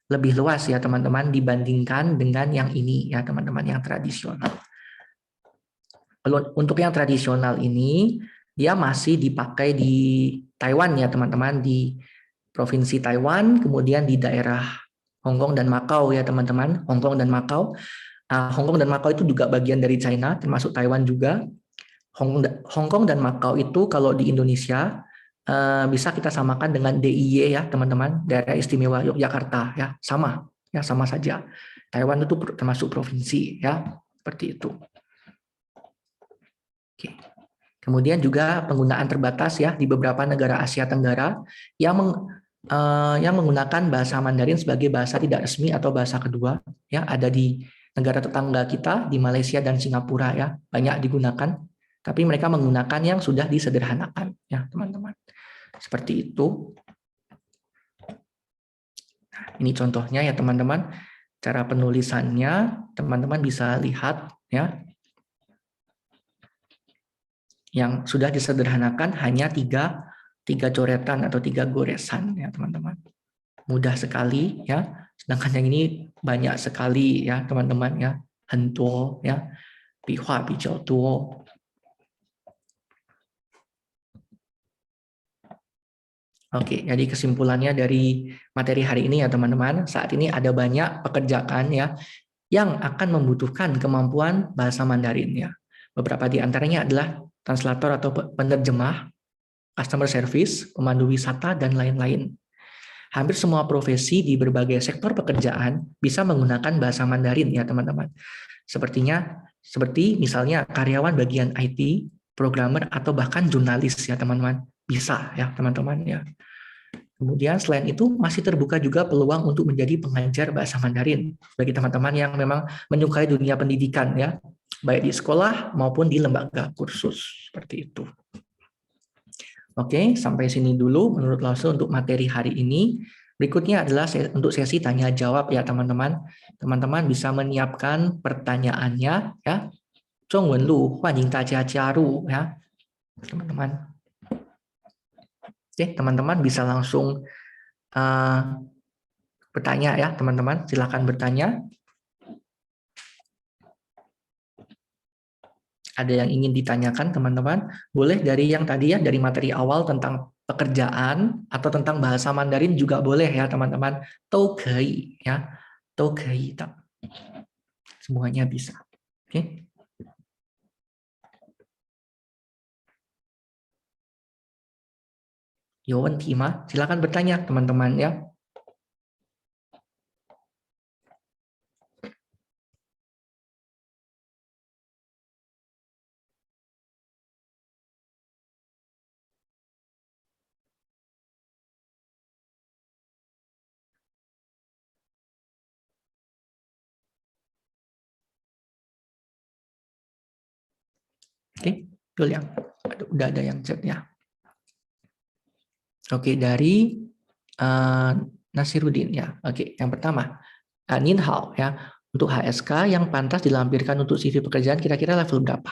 lebih luas ya teman-teman dibandingkan dengan yang ini ya teman-teman, yang tradisional. Untuk yang tradisional ini dia masih dipakai di Taiwan ya teman-teman, di Provinsi Taiwan, kemudian di daerah Hong Kong dan Macau ya teman-teman, Hong Kong dan Macau. Hong Kong dan Macau itu juga bagian dari China, termasuk Taiwan juga. Hong Kong dan Macau itu kalau di Indonesia bisa kita samakan dengan DIY ya teman-teman, Daerah Istimewa Yogyakarta ya, sama saja. Taiwan itu termasuk provinsi ya, seperti itu. Oke. Kemudian juga penggunaan terbatas ya di beberapa negara Asia Tenggara yang menggunakan bahasa Mandarin sebagai bahasa tidak resmi atau bahasa kedua ya, ada di negara tetangga kita di Malaysia dan Singapura ya, banyak digunakan, tapi mereka menggunakan yang sudah disederhanakan ya teman-teman, seperti itu. Nah, ini contohnya ya teman-teman, cara penulisannya teman-teman bisa lihat ya, yang sudah disederhanakan hanya tiga coretan atau 3 goresan ya teman-teman, mudah sekali ya. Sedangkan yang ini banyak sekali ya teman-teman ya, 很多 ya, 笔画比较多. Oke, jadi kesimpulannya dari materi hari ini ya teman-teman, saat ini ada banyak pekerjaan ya yang akan membutuhkan kemampuan bahasa Mandarin ya. Beberapa di antaranya adalah translator atau penerjemah, customer service, pemandu wisata, dan lain-lain. Hampir semua profesi di berbagai sektor pekerjaan bisa menggunakan bahasa Mandarin ya teman-teman. Seperti misalnya karyawan bagian IT, programmer, atau bahkan jurnalis ya teman-teman. Bisa ya teman-teman ya. Kemudian selain itu masih terbuka juga peluang untuk menjadi pengajar bahasa Mandarin bagi teman-teman yang memang menyukai dunia pendidikan ya, baik di sekolah maupun di lembaga kursus, seperti itu. Oke, sampai sini dulu menurut Lause untuk materi hari ini. Berikutnya adalah untuk sesi tanya jawab ya teman-teman. Teman-teman bisa menyiapkan pertanyaannya ya. 中文录欢迎大家加入 ya, teman-teman. Oke, teman-teman bisa langsung bertanya ya teman-teman. Silakan bertanya. Ada yang ingin ditanyakan teman-teman, boleh dari yang tadi ya, dari materi awal tentang pekerjaan atau tentang bahasa Mandarin juga boleh ya teman-teman. 都可以 ya, 都可以的. Semuanya bisa. Oke. Yo, silakan bertanya teman-teman ya. Oke, betul yang udah ada yang chat ya. Oke, dari Nasiruddin ya. Oke, yang pertama, Nin Hao ya. Untuk HSK yang pantas dilampirkan untuk CV pekerjaan kira-kira level berapa?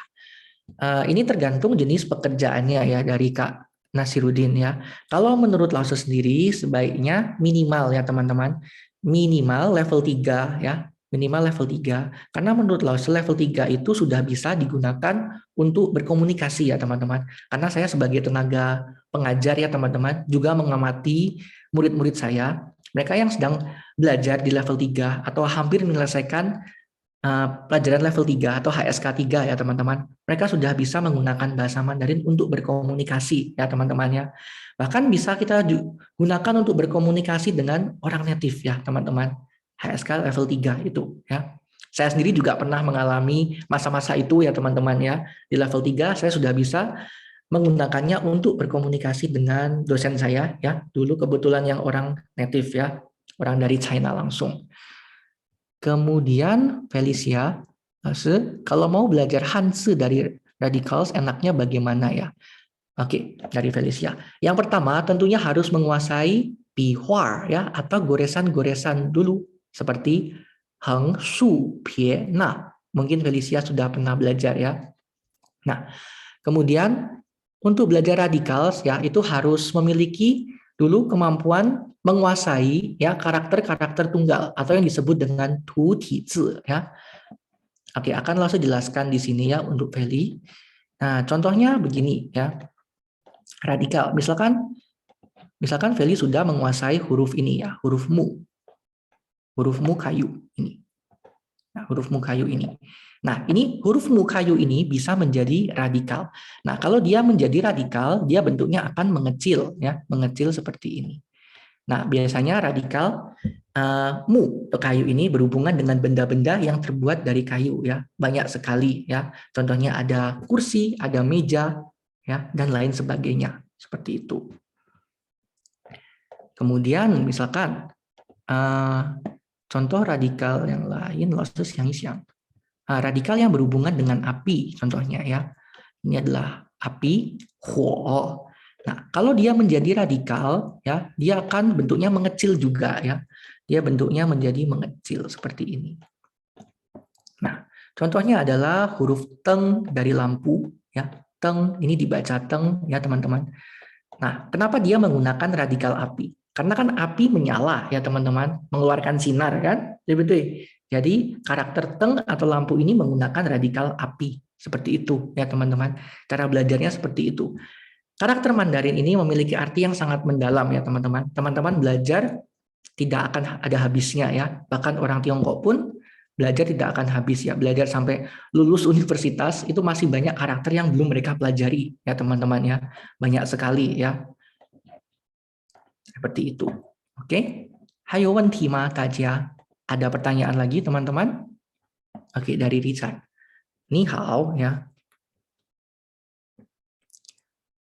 Ini tergantung jenis pekerjaannya ya dari Kak Nasiruddin ya. Kalau menurut Lause sendiri sebaiknya minimal ya teman-teman. Minimal level 3 ya. Minimal level 3. Karena menurut Lause level 3 itu sudah bisa digunakan untuk berkomunikasi ya teman-teman. Karena saya sebagai tenaga pengajar ya teman-teman juga mengamati murid-murid saya. Mereka yang sedang belajar di level 3 atau hampir menyelesaikan pelajaran level 3 atau HSK 3 ya teman-teman. Mereka sudah bisa menggunakan bahasa Mandarin untuk berkomunikasi ya teman-teman ya. Bahkan bisa kita gunakan untuk berkomunikasi dengan orang native ya teman-teman. HSK level 3 itu ya. Saya sendiri juga pernah mengalami masa-masa itu ya teman-teman ya. Di level 3 saya sudah bisa menggunakannya untuk berkomunikasi dengan dosen saya ya. Dulu kebetulan yang orang native ya, orang dari China langsung. Kemudian Felicia, kalau mau belajar Hanzi dari Radicals enaknya bagaimana ya? Oke, dari Felicia. Yang pertama tentunya harus menguasai bihua ya atau goresan-goresan dulu seperti heng, su, pie, na. Mungkin Felicia sudah pernah belajar ya. Nah, kemudian untuk belajar Radicals ya itu harus memiliki dulu kemampuan menguasai ya karakter-karakter tunggal atau yang disebut dengan tu ti zi ya. Oke, akan langsung jelaskan di sini ya untuk Feli. Nah, contohnya begini ya. Radikal, misalkan Misalkan Feli sudah menguasai huruf ini ya, huruf mu kayu ini. Nah, huruf mu kayu ini. Nah, ini huruf mu kayu ini bisa menjadi radikal. Nah, kalau dia menjadi radikal, dia bentuknya akan mengecil ya, mengecil seperti ini. Nah, biasanya radikal mu atau kayu ini berhubungan dengan benda-benda yang terbuat dari kayu ya, banyak sekali ya. Contohnya ada kursi, ada meja ya, dan lain sebagainya seperti itu. Kemudian misalkan contoh radikal yang lain, yang radikal yang berhubungan dengan api, contohnya ya. Ini adalah api, huo. Nah, kalau dia menjadi radikal, ya, dia akan bentuknya mengecil juga ya. Dia bentuknya menjadi mengecil seperti ini. Nah, contohnya adalah huruf teng dari lampu, ya. Teng ini dibaca teng ya teman-teman. Nah, kenapa dia menggunakan radikal api? Karena kan api menyala ya teman-teman, mengeluarkan sinar kan? Betul. Jadi karakter teng atau lampu ini menggunakan radikal api. Seperti itu ya teman-teman. Cara belajarnya seperti itu. Karakter Mandarin ini memiliki arti yang sangat mendalam ya teman-teman. Teman-teman belajar tidak akan ada habisnya ya. Bahkan orang Tiongkok pun belajar tidak akan habis ya. Belajar sampai lulus universitas itu masih banyak karakter yang belum mereka pelajari ya teman-teman ya. Banyak sekali ya. Seperti itu. Oke. Hayo wenti ma tajia. Ada pertanyaan lagi teman-teman? Oke, dari Richard. Ni hao ya.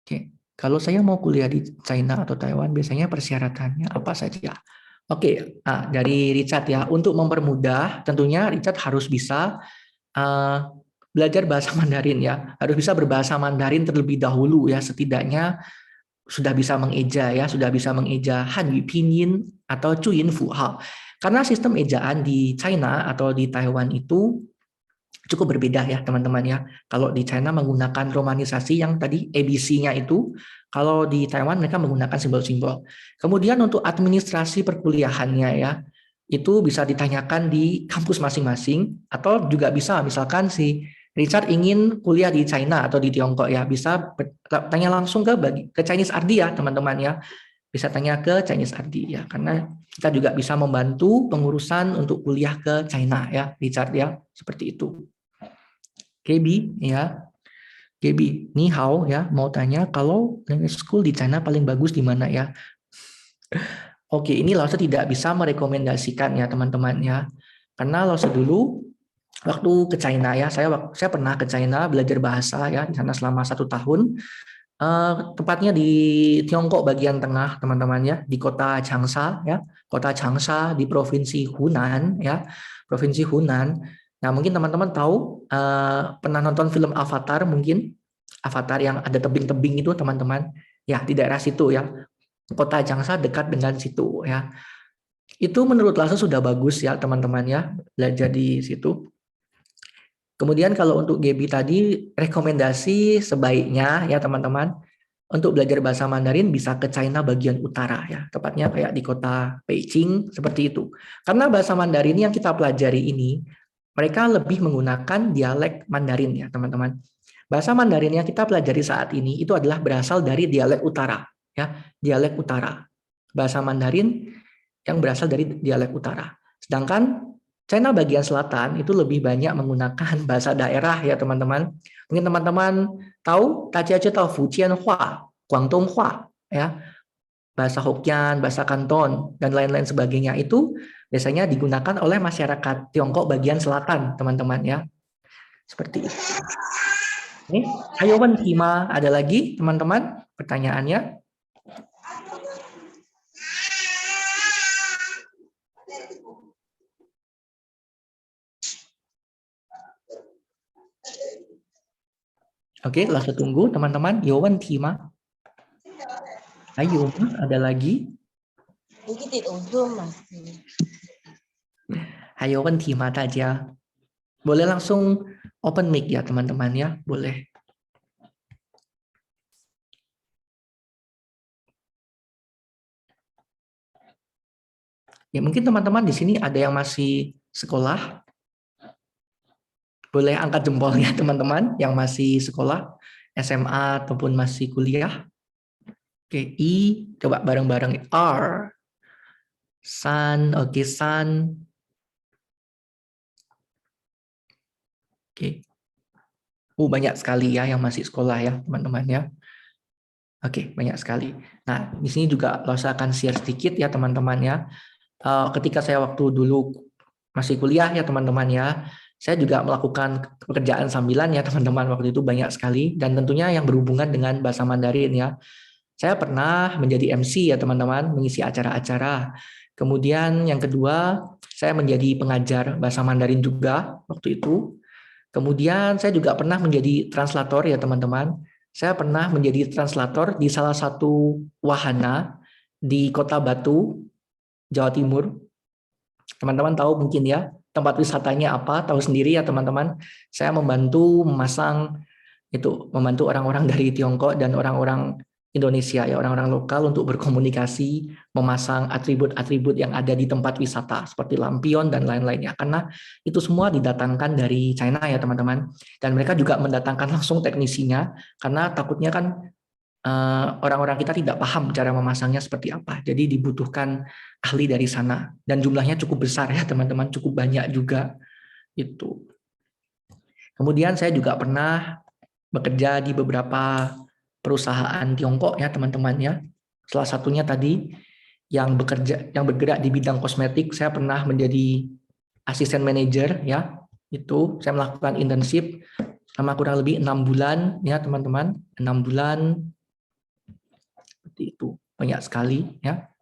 Oke. Kalau saya mau kuliah di China atau Taiwan, biasanya persyaratannya apa saja? Oke, dari Richard ya. Untuk mempermudah, tentunya Richard harus bisa belajar bahasa Mandarin ya. Harus bisa berbahasa Mandarin terlebih dahulu ya. Setidaknya sudah bisa mengeja ya, sudah bisa mengeja Hanyu Pinyin atau Chuyin Fuhao. Karena sistem ejaan di China atau di Taiwan itu cukup berbeda ya teman-teman ya. Kalau di China menggunakan romanisasi yang tadi ABC-nya itu, kalau di Taiwan mereka menggunakan simbol-simbol. Kemudian untuk administrasi perkuliahannya ya, itu bisa ditanyakan di kampus masing-masing atau juga bisa misalkan si Richard ingin kuliah di China atau di Tiongkok ya, bisa tanya langsung ke Chinese RD ya teman-teman ya. Bisa tanya ke Chinese RD ya, karena kita juga bisa membantu pengurusan untuk kuliah ke China ya, Richard ya, seperti itu. Gaby ya, Gaby, ni hao ya, mau tanya kalau language school di China paling bagus di mana ya? Oke, ini Lause tidak bisa merekomendasikan ya teman-teman ya, karena Lause dulu waktu ke China ya, saya pernah ke China belajar bahasa ya di sana selama 1 tahun. Tepatnya di Tiongkok bagian tengah teman-teman ya, di kota Changsha ya, kota Changsha di provinsi Hunan ya, provinsi Hunan. Nah mungkin teman-teman tahu pernah nonton film Avatar mungkin, Avatar yang ada tebing-tebing itu teman-teman, ya di daerah situ ya, kota Changsha dekat dengan situ ya. Itu menurut Lasa sudah bagus ya teman-teman ya, belajar di situ. Kemudian kalau untuk Gaby tadi rekomendasi sebaiknya ya teman-teman untuk belajar bahasa Mandarin bisa ke China bagian utara ya, tepatnya kayak di kota Beijing seperti itu. Karena bahasa Mandarin yang kita pelajari ini mereka lebih menggunakan dialek Mandarin ya teman-teman. Bahasa Mandarin yang kita pelajari saat ini itu adalah berasal dari dialek utara ya, dialek utara. Bahasa Mandarin yang berasal dari dialek utara. Sedangkan China bagian selatan itu lebih banyak menggunakan bahasa daerah ya teman-teman. Mungkin teman-teman tahu, tahu Fujian Hua, Guangdong Hua ya. Bahasa Hokkien, bahasa Kanton dan lain-lain sebagainya itu biasanya digunakan oleh masyarakat Tiongkok bagian selatan, teman-teman ya. Seperti itu. Nih, ayo Hima, ada lagi teman-teman pertanyaannya? Oke, langsung tunggu teman-teman. Yowan Tima. Ayo, ada lagi? Ayo Tima aja. Boleh langsung open mic ya teman-teman ya, boleh. Ya mungkin teman-teman di sini ada yang masih sekolah. Boleh angkat jempolnya teman-teman yang masih sekolah, SMA ataupun masih kuliah. Oke, I, coba bareng-bareng. R, San, oke, San. Oke. Banyak sekali ya yang masih sekolah ya, teman-teman ya. Oke, banyak sekali. Nah, di sini juga saya akan share sedikit ya, teman-teman ya. Ketika saya waktu dulu masih kuliah ya, teman-teman ya, saya juga melakukan pekerjaan sambilan ya, teman-teman. Waktu itu banyak sekali, dan tentunya yang berhubungan dengan bahasa Mandarin ya. Saya pernah menjadi MC ya, teman-teman, mengisi acara-acara. Kemudian yang kedua, saya menjadi pengajar bahasa Mandarin juga waktu itu. Kemudian saya juga pernah menjadi translator ya, teman-teman. Saya pernah menjadi translator di salah satu wahana di Kota Batu, Jawa Timur. Teman-teman tahu mungkin ya tempat wisatanya apa, tahu sendiri ya, teman-teman. Saya membantu memasang membantu orang-orang dari Tiongkok dan orang-orang Indonesia ya, orang-orang lokal untuk berkomunikasi, memasang atribut-atribut yang ada di tempat wisata seperti lampion dan lain-lainnya, karena itu semua didatangkan dari China ya, teman-teman. Dan mereka juga mendatangkan langsung teknisinya, karena takutnya kan orang-orang kita tidak paham cara memasangnya seperti apa. Jadi dibutuhkan ahli dari sana, dan jumlahnya cukup besar ya, teman-teman, cukup banyak juga itu. Kemudian saya juga pernah bekerja di beberapa perusahaan Tiongkok ya, teman-teman ya. Salah satunya tadi yang bergerak di bidang kosmetik, saya pernah menjadi asisten manajer ya. Itu saya melakukan internship selama kurang lebih 6 bulan ya, teman-teman. 6 bulan seperti itu. Banyak sekali ya.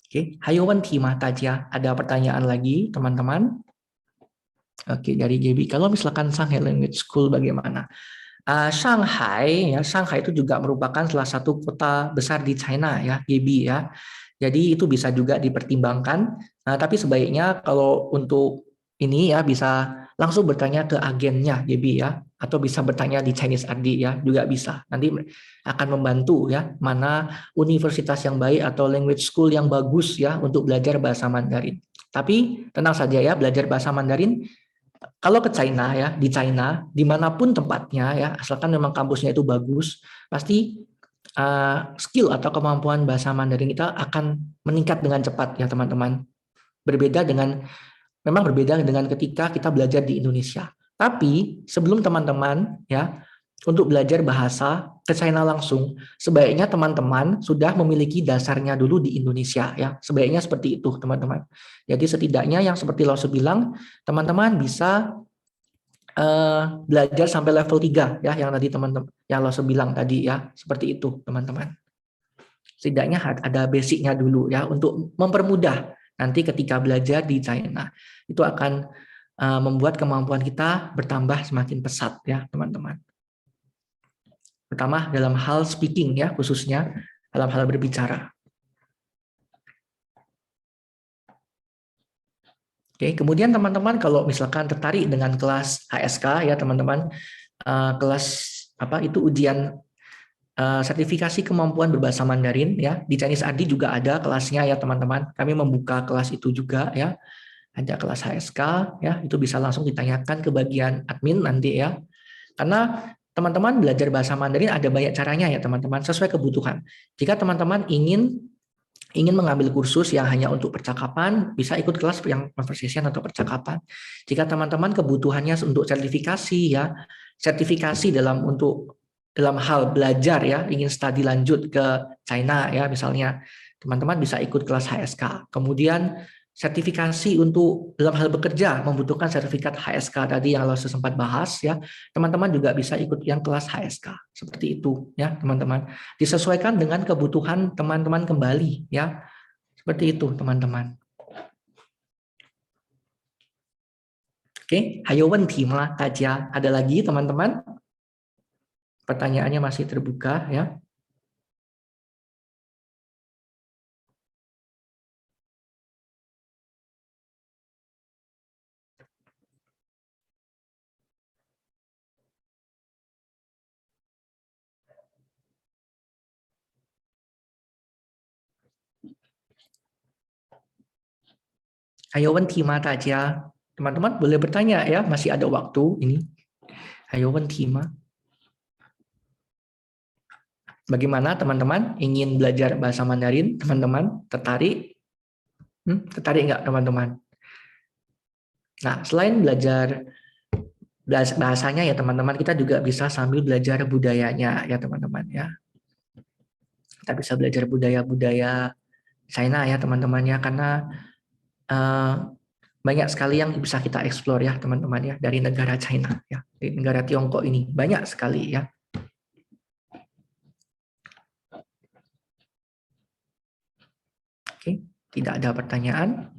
Oke, Hayowan Tima Tajia. Ada pertanyaan lagi, teman-teman? Oke, dari JB. Kalau misalkan Shanghai Language School bagaimana? Shanghai ya, Shanghai itu juga merupakan salah satu kota besar di China ya, JB ya. Jadi itu bisa juga dipertimbangkan. Nah, tapi sebaiknya kalau untuk ini ya bisa langsung bertanya ke agennya JB ya, atau bisa bertanya di Chinese RD ya, juga bisa. Nanti akan membantu ya mana universitas yang baik atau language school yang bagus ya untuk belajar bahasa Mandarin. Tapi tenang saja ya, belajar bahasa Mandarin kalau ke China ya, di China, dimanapun tempatnya ya, asalkan memang kampusnya itu bagus, pasti skill atau kemampuan bahasa Mandarin kita akan meningkat dengan cepat ya, teman-teman. Memang berbeda dengan ketika kita belajar di Indonesia. Tapi sebelum teman-teman ya untuk belajar bahasa ke China langsung, sebaiknya teman-teman sudah memiliki dasarnya dulu di Indonesia ya. Sebaiknya seperti itu, teman-teman. Jadi setidaknya yang seperti Lausu bilang, teman-teman bisa belajar sampai level 3 ya, yang tadi teman-teman yang Lausu bilang tadi ya, seperti itu, teman-teman. Setidaknya ada basicnya dulu ya untuk mempermudah nanti ketika belajar di China. Itu akan membuat kemampuan kita bertambah semakin pesat ya, teman-teman. Pertama dalam hal speaking ya, khususnya dalam hal berbicara. Oke, kemudian teman-teman kalau misalkan tertarik dengan kelas HSK ya, teman-teman, kelas apa itu ujian sertifikasi kemampuan berbahasa Mandarin ya, di Chinese RD juga ada kelasnya ya, teman-teman. Kami membuka kelas itu juga ya. Ada kelas HSK ya, itu bisa langsung ditanyakan ke bagian admin nanti ya. Karena teman-teman belajar bahasa Mandarin ada banyak caranya ya, teman-teman, sesuai kebutuhan. Jika teman-teman ingin mengambil kursus yang hanya untuk percakapan, bisa ikut kelas yang conversation atau percakapan. Jika teman-teman kebutuhannya untuk sertifikasi ya, sertifikasi dalam hal belajar ya, ingin studi lanjut ke China ya, misalnya teman-teman bisa ikut kelas HSK. Kemudian sertifikasi untuk dalam hal bekerja membutuhkan sertifikat HSK tadi yang lo sempat bahas ya, teman-teman juga bisa ikut yang kelas HSK seperti itu ya, teman-teman. Disesuaikan dengan kebutuhan teman-teman kembali ya, seperti itu, teman-teman. Oke, Hayowen Tima Kaja. Ada lagi, teman-teman? Pertanyaannya masih terbuka ya. Hayowen Tima Kaja. Teman-teman boleh bertanya ya, masih ada waktu ini. Hayowen Tima. Bagaimana teman-teman ingin belajar bahasa Mandarin? Teman-teman tertarik? Tertarik nggak teman-teman? Nah, selain belajar bahasanya ya teman-teman, kita juga bisa sambil belajar budayanya ya teman-teman ya. Kita bisa belajar budaya-budaya China ya teman-teman ya, karena banyak sekali yang bisa kita eksplor ya teman-teman ya dari negara China ya, dari negara Tiongkok ini banyak sekali ya. Oke, tidak ada pertanyaan.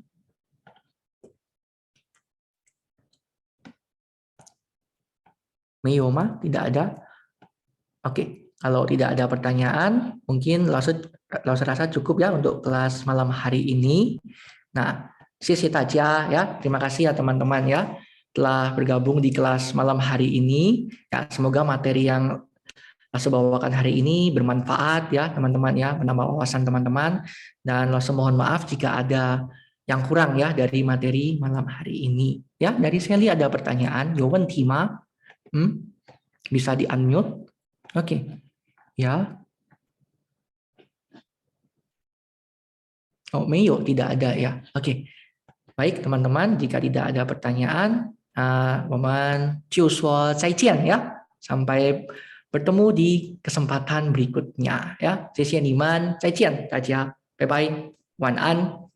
Miyoma, tidak ada. Oke, kalau tidak ada pertanyaan, mungkin langsung rasa cukup ya untuk kelas malam hari ini. Nah, sisi Taja ya, terima kasih ya teman-teman ya telah bergabung di kelas malam hari ini. Ya, semoga materi yang saya bawakan hari ini bermanfaat ya teman-teman ya, menambah wawasan teman-teman. Dan langsung mohon maaf jika ada yang kurang ya dari materi malam hari ini. Ya, dari Sally ada pertanyaan, Yowen Tima, bisa di unmute. Oke, ya. Oh, Meyo tidak ada ya. Oke, baik teman-teman, jika tidak ada pertanyaan, Waman Ciuswa Zaijian ya. Sampai bertemu di kesempatan berikutnya ya. Sesi Niman Zaijian, Daja. Bye bye. Wan An.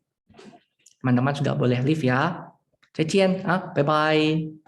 Teman-teman sudah boleh leave ya. Zaijian, bye bye.